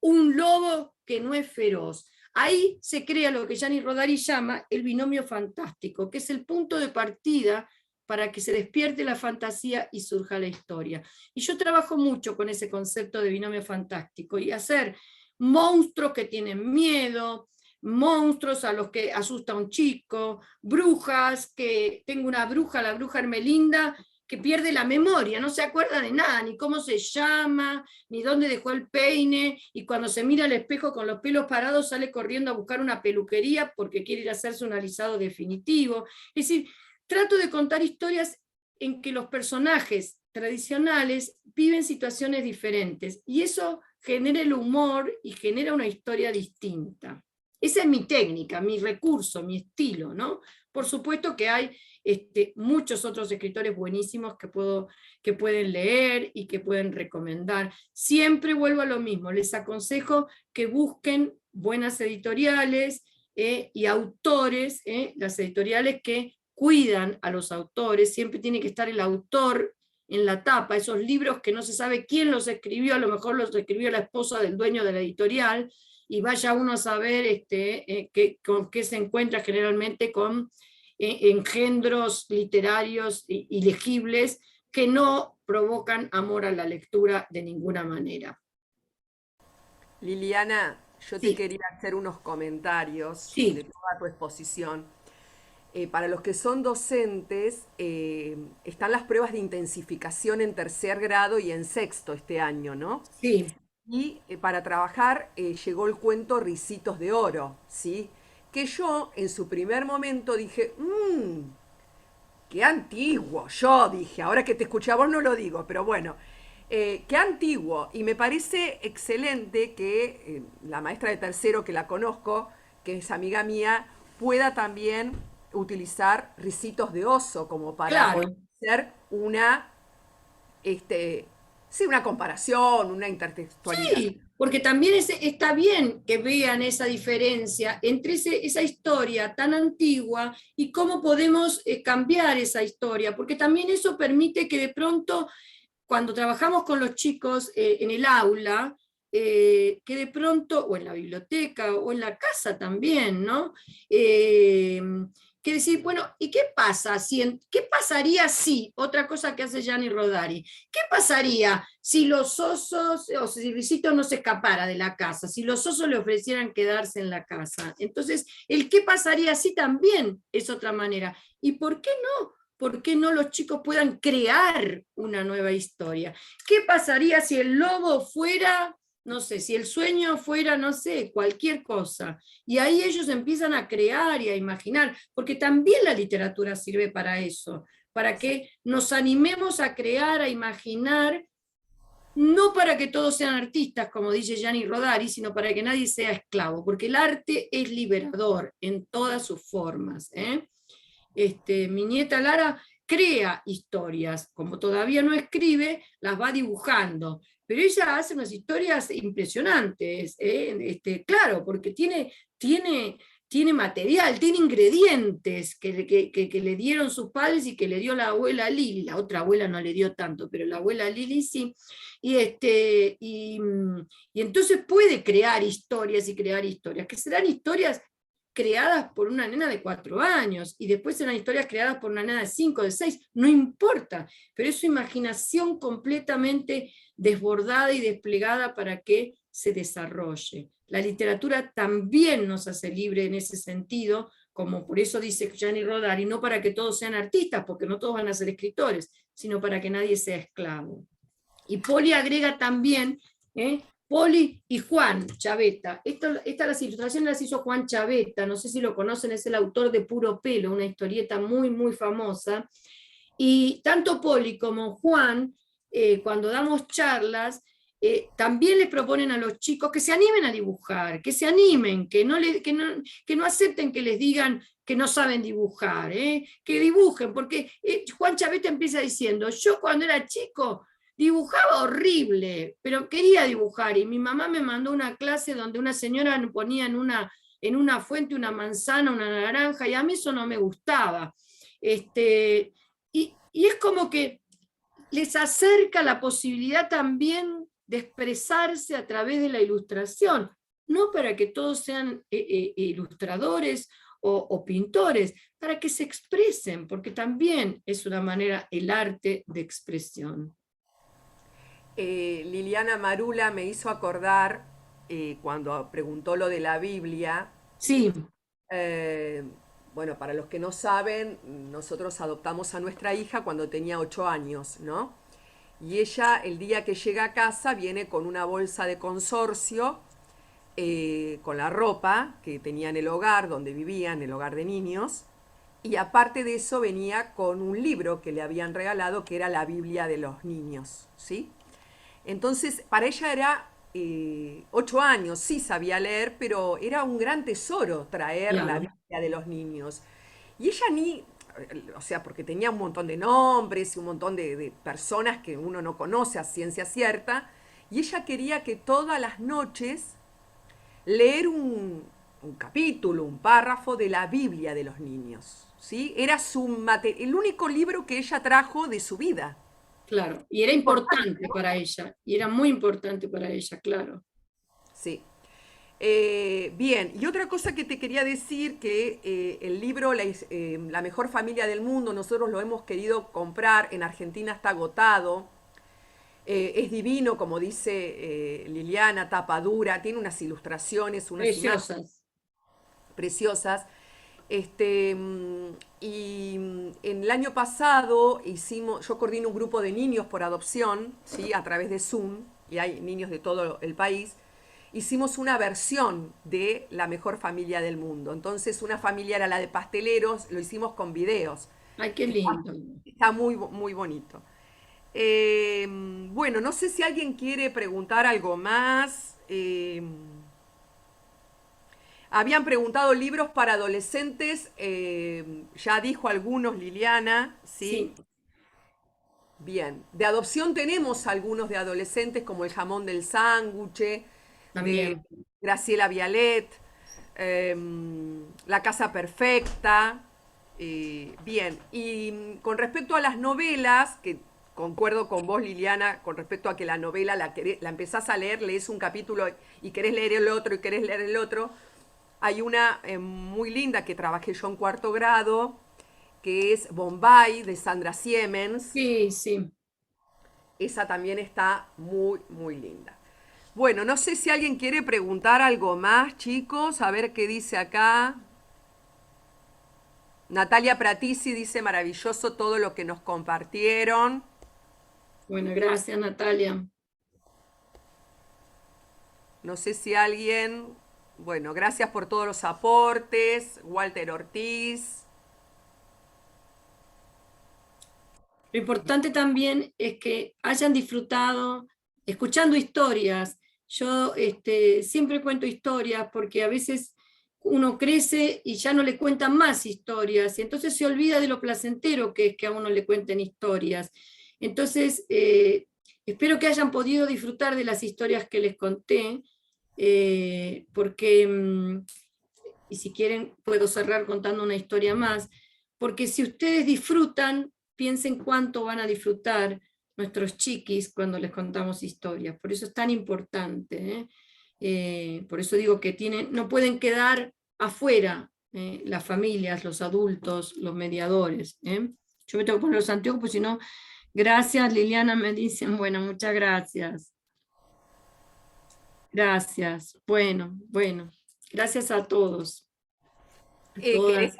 un lobo que no es feroz. Ahí se crea lo que Gianni Rodari llama el binomio fantástico, que es el punto de partida para que se despierte la fantasía y surja la historia. Y yo trabajo mucho con ese concepto de binomio fantástico y hacer monstruos que tienen miedo, monstruos a los que asusta un chico, brujas, que tengo una bruja, la bruja Hermelinda, que pierde la memoria, no se acuerda de nada, ni cómo se llama, ni dónde dejó el peine, y cuando se mira al espejo con los pelos parados sale corriendo a buscar una peluquería porque quiere ir a hacerse un alisado definitivo. Es decir, trato de contar historias en que los personajes tradicionales viven situaciones diferentes, y eso genera el humor y genera una historia distinta. Esa es mi técnica, mi recurso, mi estilo, ¿no? Por supuesto que hay muchos otros escritores buenísimos que pueden leer y que pueden recomendar. Siempre vuelvo a lo mismo, les aconsejo que busquen buenas editoriales y autores, las editoriales que cuidan a los autores, siempre tiene que estar el autor en la tapa, esos libros que no se sabe quién los escribió, a lo mejor los escribió la esposa del dueño de la editorial, y vaya uno a saber con qué se encuentra generalmente con engendros literarios ilegibles que no provocan amor a la lectura de ninguna manera. Liliana, yo te Sí, quería hacer unos comentarios de sí, toda tu exposición. Para los que son docentes, están las pruebas de intensificación en tercer grado y en sexto este año, ¿no? sí, Y para trabajar llegó el cuento Ricitos de Oro, ¿sí? Que yo en su primer momento dije, qué antiguo, yo dije, ahora que te escuché a vos no lo digo, pero bueno, qué antiguo. Y me parece excelente que la maestra de tercero que la conozco, que es amiga mía, pueda también utilizar Ricitos de Oso como para poder claro. hacer este, sí, una comparación, una intertextualidad. Sí, porque también está bien que vean esa diferencia entre esa historia tan antigua y cómo podemos cambiar esa historia, porque también eso permite que de pronto, cuando trabajamos con los chicos en el aula, que de pronto, o en la biblioteca, o en la casa también, ¿no? Que decir, bueno, ¿y qué pasa qué pasaría si, otra cosa que hace Gianni Rodari, qué pasaría si los osos, o si Risito no se escapara de la casa, si los osos le ofrecieran quedarse en la casa? Entonces, el qué pasaría si también es otra manera. ¿Y por qué no? ¿Por qué no los chicos puedan crear una nueva historia? ¿Qué pasaría si el lobo fuera, no sé, si el sueño fuera, no sé, cualquier cosa? Y ahí ellos empiezan a crear y a imaginar, porque también la literatura sirve para eso, para que nos animemos a crear, a imaginar, no para que todos sean artistas, como dice Gianni Rodari, sino para que nadie sea esclavo, porque el arte es liberador en todas sus formas. Mi nieta Lara crea historias, como todavía no escribe, las va dibujando, pero ella hace unas historias impresionantes, claro, porque tiene material, tiene ingredientes que le dieron sus padres y que le dio la abuela Lili. La otra abuela no le dio tanto, pero la abuela Lili sí. Y entonces puede crear historias y crear historias, que serán historias creadas por una nena de 4 años, y después serán historias creadas por una nena de 5, de 6, no importa, pero es su imaginación completamente desbordada y desplegada para que se desarrolle. La literatura también nos hace libre en ese sentido, como por eso dice Gianni Rodari, no para que todos sean artistas, porque no todos van a ser escritores, sino para que nadie sea esclavo. Y Poli agrega también, Poli y Juan Chaveta. Las ilustraciones las hizo Juan Chaveta, no sé si lo conocen, es el autor de Puro Pelo, una historieta muy, muy famosa. Y tanto Poli como Juan, cuando damos charlas, también les proponen a los chicos que se animen a dibujar, que se animen, que no acepten que les digan que no saben dibujar, que dibujen, porque Juan Chaveta empieza diciendo, yo cuando era chico dibujaba horrible, pero quería dibujar, y mi mamá me mandó una clase donde una señora ponía en una fuente una manzana, una naranja, y a mí eso no me gustaba. Y es como que les acerca la posibilidad también de expresarse a través de la ilustración, no para que todos sean ilustradores o pintores, para que se expresen, porque también es una manera el arte de expresión. Liliana Marula me hizo acordar, cuando preguntó lo de la Biblia, Sí, eh, bueno, para los que no saben, nosotros adoptamos a nuestra hija cuando tenía 8 años, ¿no? Y ella, el día que llega a casa, viene con una bolsa de consorcio, con la ropa que tenía en el hogar, donde vivía, en el hogar de niños, y aparte de eso venía con un libro que le habían regalado, que era la Biblia de los niños, ¿sí? Entonces, para ella era 8 años, sí sabía leer, pero era un gran tesoro traer la claro. Biblia de los niños. Y ella ni, o sea, porque tenía un montón de nombres y un montón de personas que uno no conoce a ciencia cierta, y ella quería que todas las noches leer un capítulo, un párrafo de la Biblia de los niños, ¿sí? Era el único libro que ella trajo de su vida. Claro, y era importante para ella, y era muy importante para ella, claro. Sí. Bien, y otra cosa que te quería decir, que el libro La mejor familia del mundo, nosotros lo hemos querido comprar, en Argentina está agotado, es divino, como dice Liliana, tapa dura, tiene unas ilustraciones, unas imágenes Preciosas. preciosas. Y en el año pasado yo coordino un grupo de niños por adopción, ¿sí? A través de Zoom, y hay niños de todo el país. Hicimos una versión de La mejor familia del mundo. Entonces una familia era la de pasteleros, lo hicimos con videos. Ay, qué Está, lindo. está muy, muy bonito. Bueno, no sé si alguien quiere preguntar algo más. Habían preguntado libros para adolescentes, ya dijo algunos Liliana, ¿sí? Sí, Bien. De adopción tenemos algunos de adolescentes, como El jamón del sándwich, de también. Graciela Vialet, La casa perfecta. Bien. Y con respecto a las novelas, que concuerdo con vos, Liliana, con respecto a que la novela la empezás a leer, lees un capítulo y querés leer el otro y querés leer el otro. Hay una muy linda que trabajé yo en cuarto grado, que es Bombay, de Sandra Siemens. Sí, sí. Esa también está muy, muy linda. Bueno, no sé si alguien quiere preguntar algo más, chicos, a ver qué dice acá. Natalia Pratisi dice maravilloso todo lo que nos compartieron. Bueno, gracias, Natalia. No sé si alguien... Bueno, gracias por todos los aportes. Walter Ortiz. Lo importante también es que hayan disfrutado escuchando historias. Yo siempre cuento historias porque a veces uno crece y ya no le cuentan más historias, y entonces se olvida de lo placentero que es que a uno le cuenten historias. Entonces, espero que hayan podido disfrutar de las historias que les conté, porque, y si quieren, puedo cerrar contando una historia más, porque si ustedes disfrutan, piensen cuánto van a disfrutar nuestros chiquis cuando les contamos historias. Por eso es tan importante, ¿eh? Por eso digo que no pueden quedar afuera las familias, los adultos, los mediadores. Yo me tengo que poner los anteojos, porque si no, gracias, Liliana, me dicen, bueno, muchas gracias. Gracias. Bueno, gracias a todos. A ¿Querés, todas.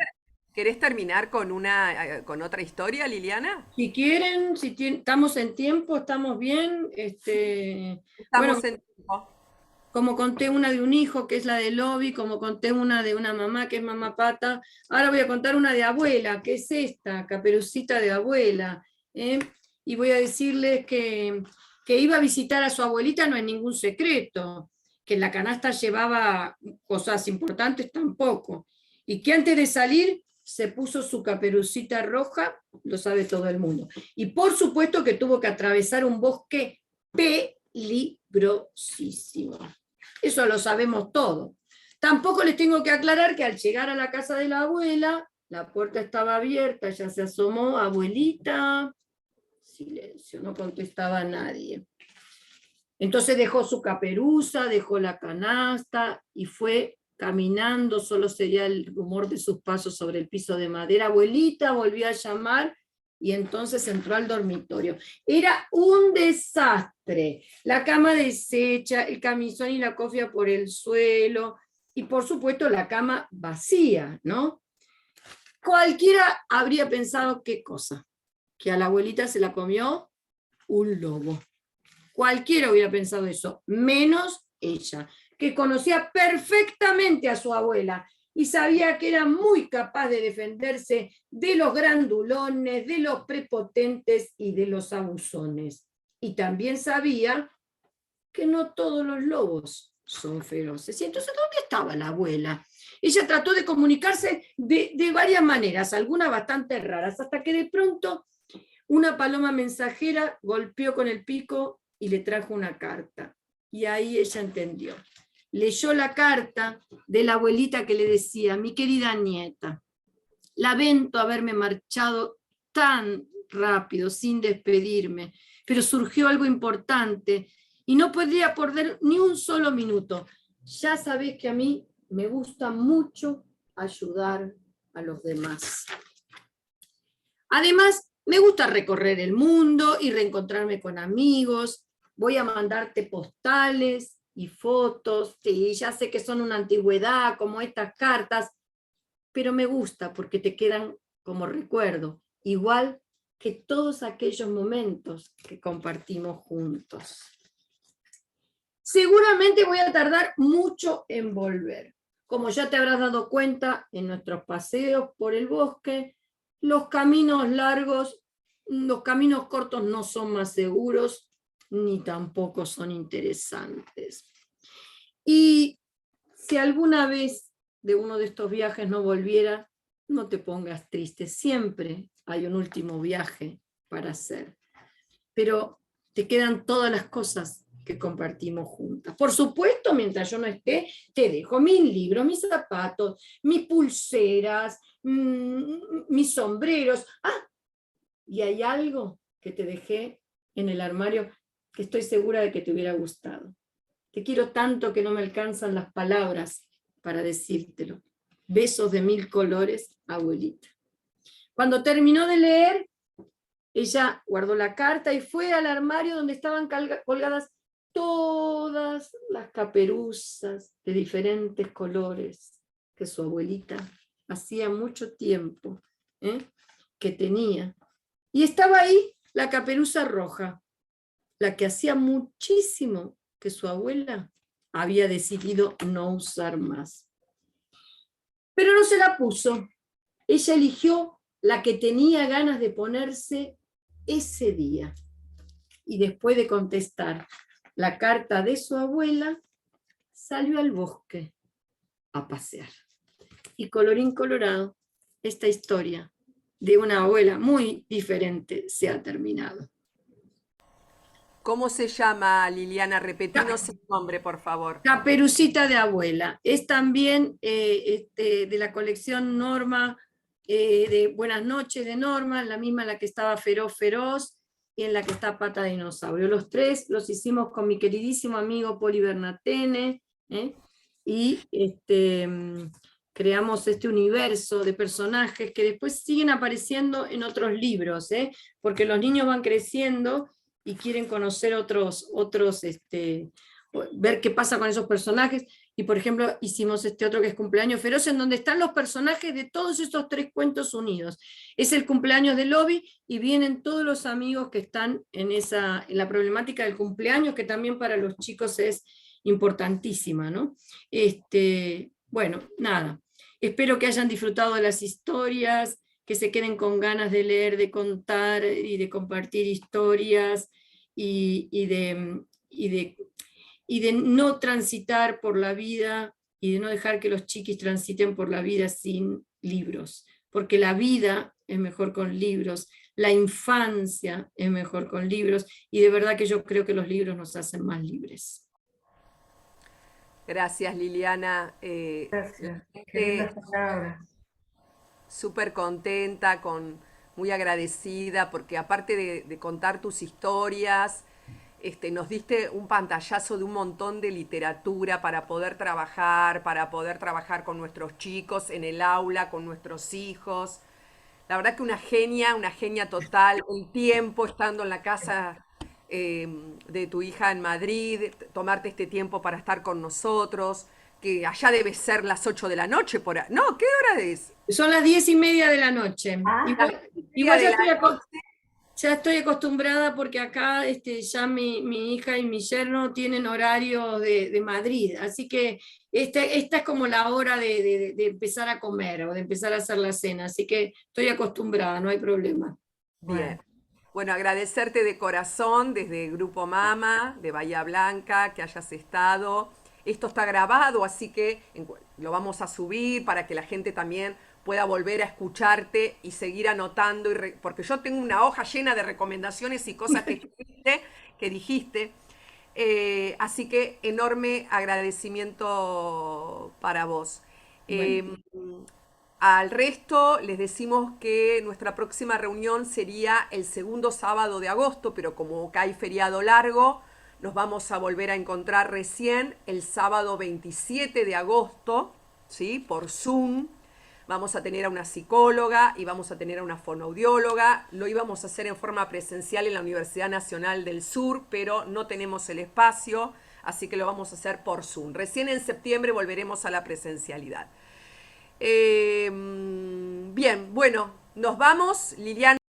querés terminar con otra historia, Liliana? Si quieren, estamos en tiempo, estamos bien. Bueno, Estamos en tiempo. como conté una de un hijo, que es la de Lobby, como conté una de una mamá, que es mamá Pata, ahora voy a contar una de abuela, que es esta, Caperucita de abuela. ¿eh? Y voy a decirles que iba a visitar a su abuelita, no es ningún secreto, que en la canasta llevaba cosas importantes tampoco, y que antes de salir se puso su caperucita roja, lo sabe todo el mundo. Y por supuesto que tuvo que atravesar un bosque peligrosísimo. Eso lo sabemos todo. Tampoco les tengo que aclarar que al llegar a la casa de la abuela, la puerta estaba abierta, ella se asomó, abuelita, silencio, no contestaba nadie. Entonces dejó su caperuza, dejó la canasta y fue caminando, solo sería el rumor de sus pasos sobre el piso de madera. Abuelita volvió a llamar y entonces entró al dormitorio. Era un desastre. La cama deshecha, el camisón y la cofia por el suelo, y por supuesto la cama vacía, ¿no? Cualquiera habría pensado qué cosa, que a la abuelita se la comió un lobo. Cualquiera hubiera pensado eso, menos ella, que conocía perfectamente a su abuela y sabía que era muy capaz de defenderse de los grandulones, de los prepotentes y de los abusones. Y también sabía que no todos los lobos son feroces. Y entonces, ¿dónde estaba la abuela? ella trató de comunicarse de varias maneras, algunas bastante raras, hasta que de pronto una paloma mensajera golpeó con el pico y le trajo una carta. Y ahí ella entendió. Leyó la carta de la abuelita que le decía: mi querida nieta, lamento haberme marchado tan rápido, sin despedirme, pero surgió algo importante y no podría perder ni un solo minuto. Ya sabés que a mí me gusta mucho ayudar a los demás. Además, me gusta recorrer el mundo y reencontrarme con amigos. Voy a mandarte postales y fotos. Sí, ya sé que son una antigüedad, como estas cartas, pero me gusta porque te quedan como recuerdo, igual que todos aquellos momentos que compartimos juntos. Seguramente voy a tardar mucho en volver. Como ya te habrás dado cuenta en nuestros paseos por el bosque, los caminos largos, los caminos cortos no son más seguros, ni tampoco son interesantes. Y si alguna vez de uno de estos viajes no volviera, no te pongas triste, siempre hay un último viaje para hacer. Pero te quedan todas las cosas que compartimos juntas. Por supuesto, mientras yo no esté, te dejo mis libros, mis zapatos, mis pulseras, mis sombreros. Ah, y hay algo que te dejé en el armario que estoy segura de que te hubiera gustado. Te quiero tanto que no me alcanzan las palabras para decírtelo. Besos de 1000 colores, abuelita. Cuando terminó de leer, ella guardó la carta y fue al armario donde estaban colgadas todas las caperuzas de diferentes colores que su abuelita hacía mucho tiempo que tenía. Y estaba ahí la caperuza roja, la que hacía muchísimo que su abuela había decidido no usar más. Pero no se la puso. Ella eligió la que tenía ganas de ponerse ese día. Y después de contestar la carta de su abuela, salió al bosque a pasear. Y colorín colorado, esta historia de una abuela muy diferente se ha terminado. ¿Cómo se llama, Liliana? Repetinos el nombre, por favor. Caperucita de abuela. Es también de la colección Norma, de Buenas noches de Norma, la misma en la que estaba Feroz Feroz y en la que está Pata de Dinosaurio. Los tres los hicimos con mi queridísimo amigo Poli Bernatene, y creamos este universo de personajes que después siguen apareciendo en otros libros, porque los niños van creciendo y quieren conocer otros, ver qué pasa con esos personajes. Y por ejemplo hicimos este otro que es Cumpleaños Feroz, en donde están los personajes de todos estos 3 cuentos unidos. Es el cumpleaños de Lobby y vienen todos los amigos que están en la problemática del cumpleaños, que también para los chicos es importantísima, ¿no? Bueno, nada. Espero que hayan disfrutado de las historias, que se queden con ganas de leer, de contar y de compartir historias y de no transitar por la vida y de no dejar que los chiquis transiten por la vida sin libros, porque la vida es mejor con libros, la infancia es mejor con libros, y de verdad que yo creo que los libros nos hacen más libres. Gracias, Liliana. Gracias, qué lindas palabras. Súper contenta, muy agradecida, porque aparte de contar tus historias, nos diste un pantallazo de un montón de literatura para poder trabajar con nuestros chicos en el aula, con nuestros hijos. La verdad que una genia total, el tiempo estando en la casa de tu hija en Madrid, tomarte este tiempo para estar con nosotros, que allá debe ser las 8 de la noche, no, ¿qué hora es? Son las 10:30 de la noche. Igual ya estoy acostumbrada porque acá ya mi hija y mi yerno tienen horario de Madrid, así que esta es como la hora de empezar a comer o de empezar a hacer la cena, así que estoy acostumbrada, no hay problema. Bien. Bueno, agradecerte de corazón desde Grupo Mama, de Bahía Blanca, que hayas estado. esto está grabado, así que lo vamos a subir para que la gente también pueda volver a escucharte y seguir anotando, porque yo tengo una hoja llena de recomendaciones y cosas que dijiste. Así que enorme agradecimiento para vos. Bueno. Al resto les decimos que nuestra próxima reunión sería el segundo sábado de agosto, pero como cae feriado largo, nos vamos a volver a encontrar recién el sábado 27 de agosto, ¿sí? Por Zoom. Vamos a tener a una psicóloga y vamos a tener a una fonoaudióloga. Lo íbamos a hacer en forma presencial en la Universidad Nacional del Sur, pero no tenemos el espacio, así que lo vamos a hacer por Zoom. Recién en septiembre volveremos a la presencialidad. Bien, bueno, nos vamos. Liliana.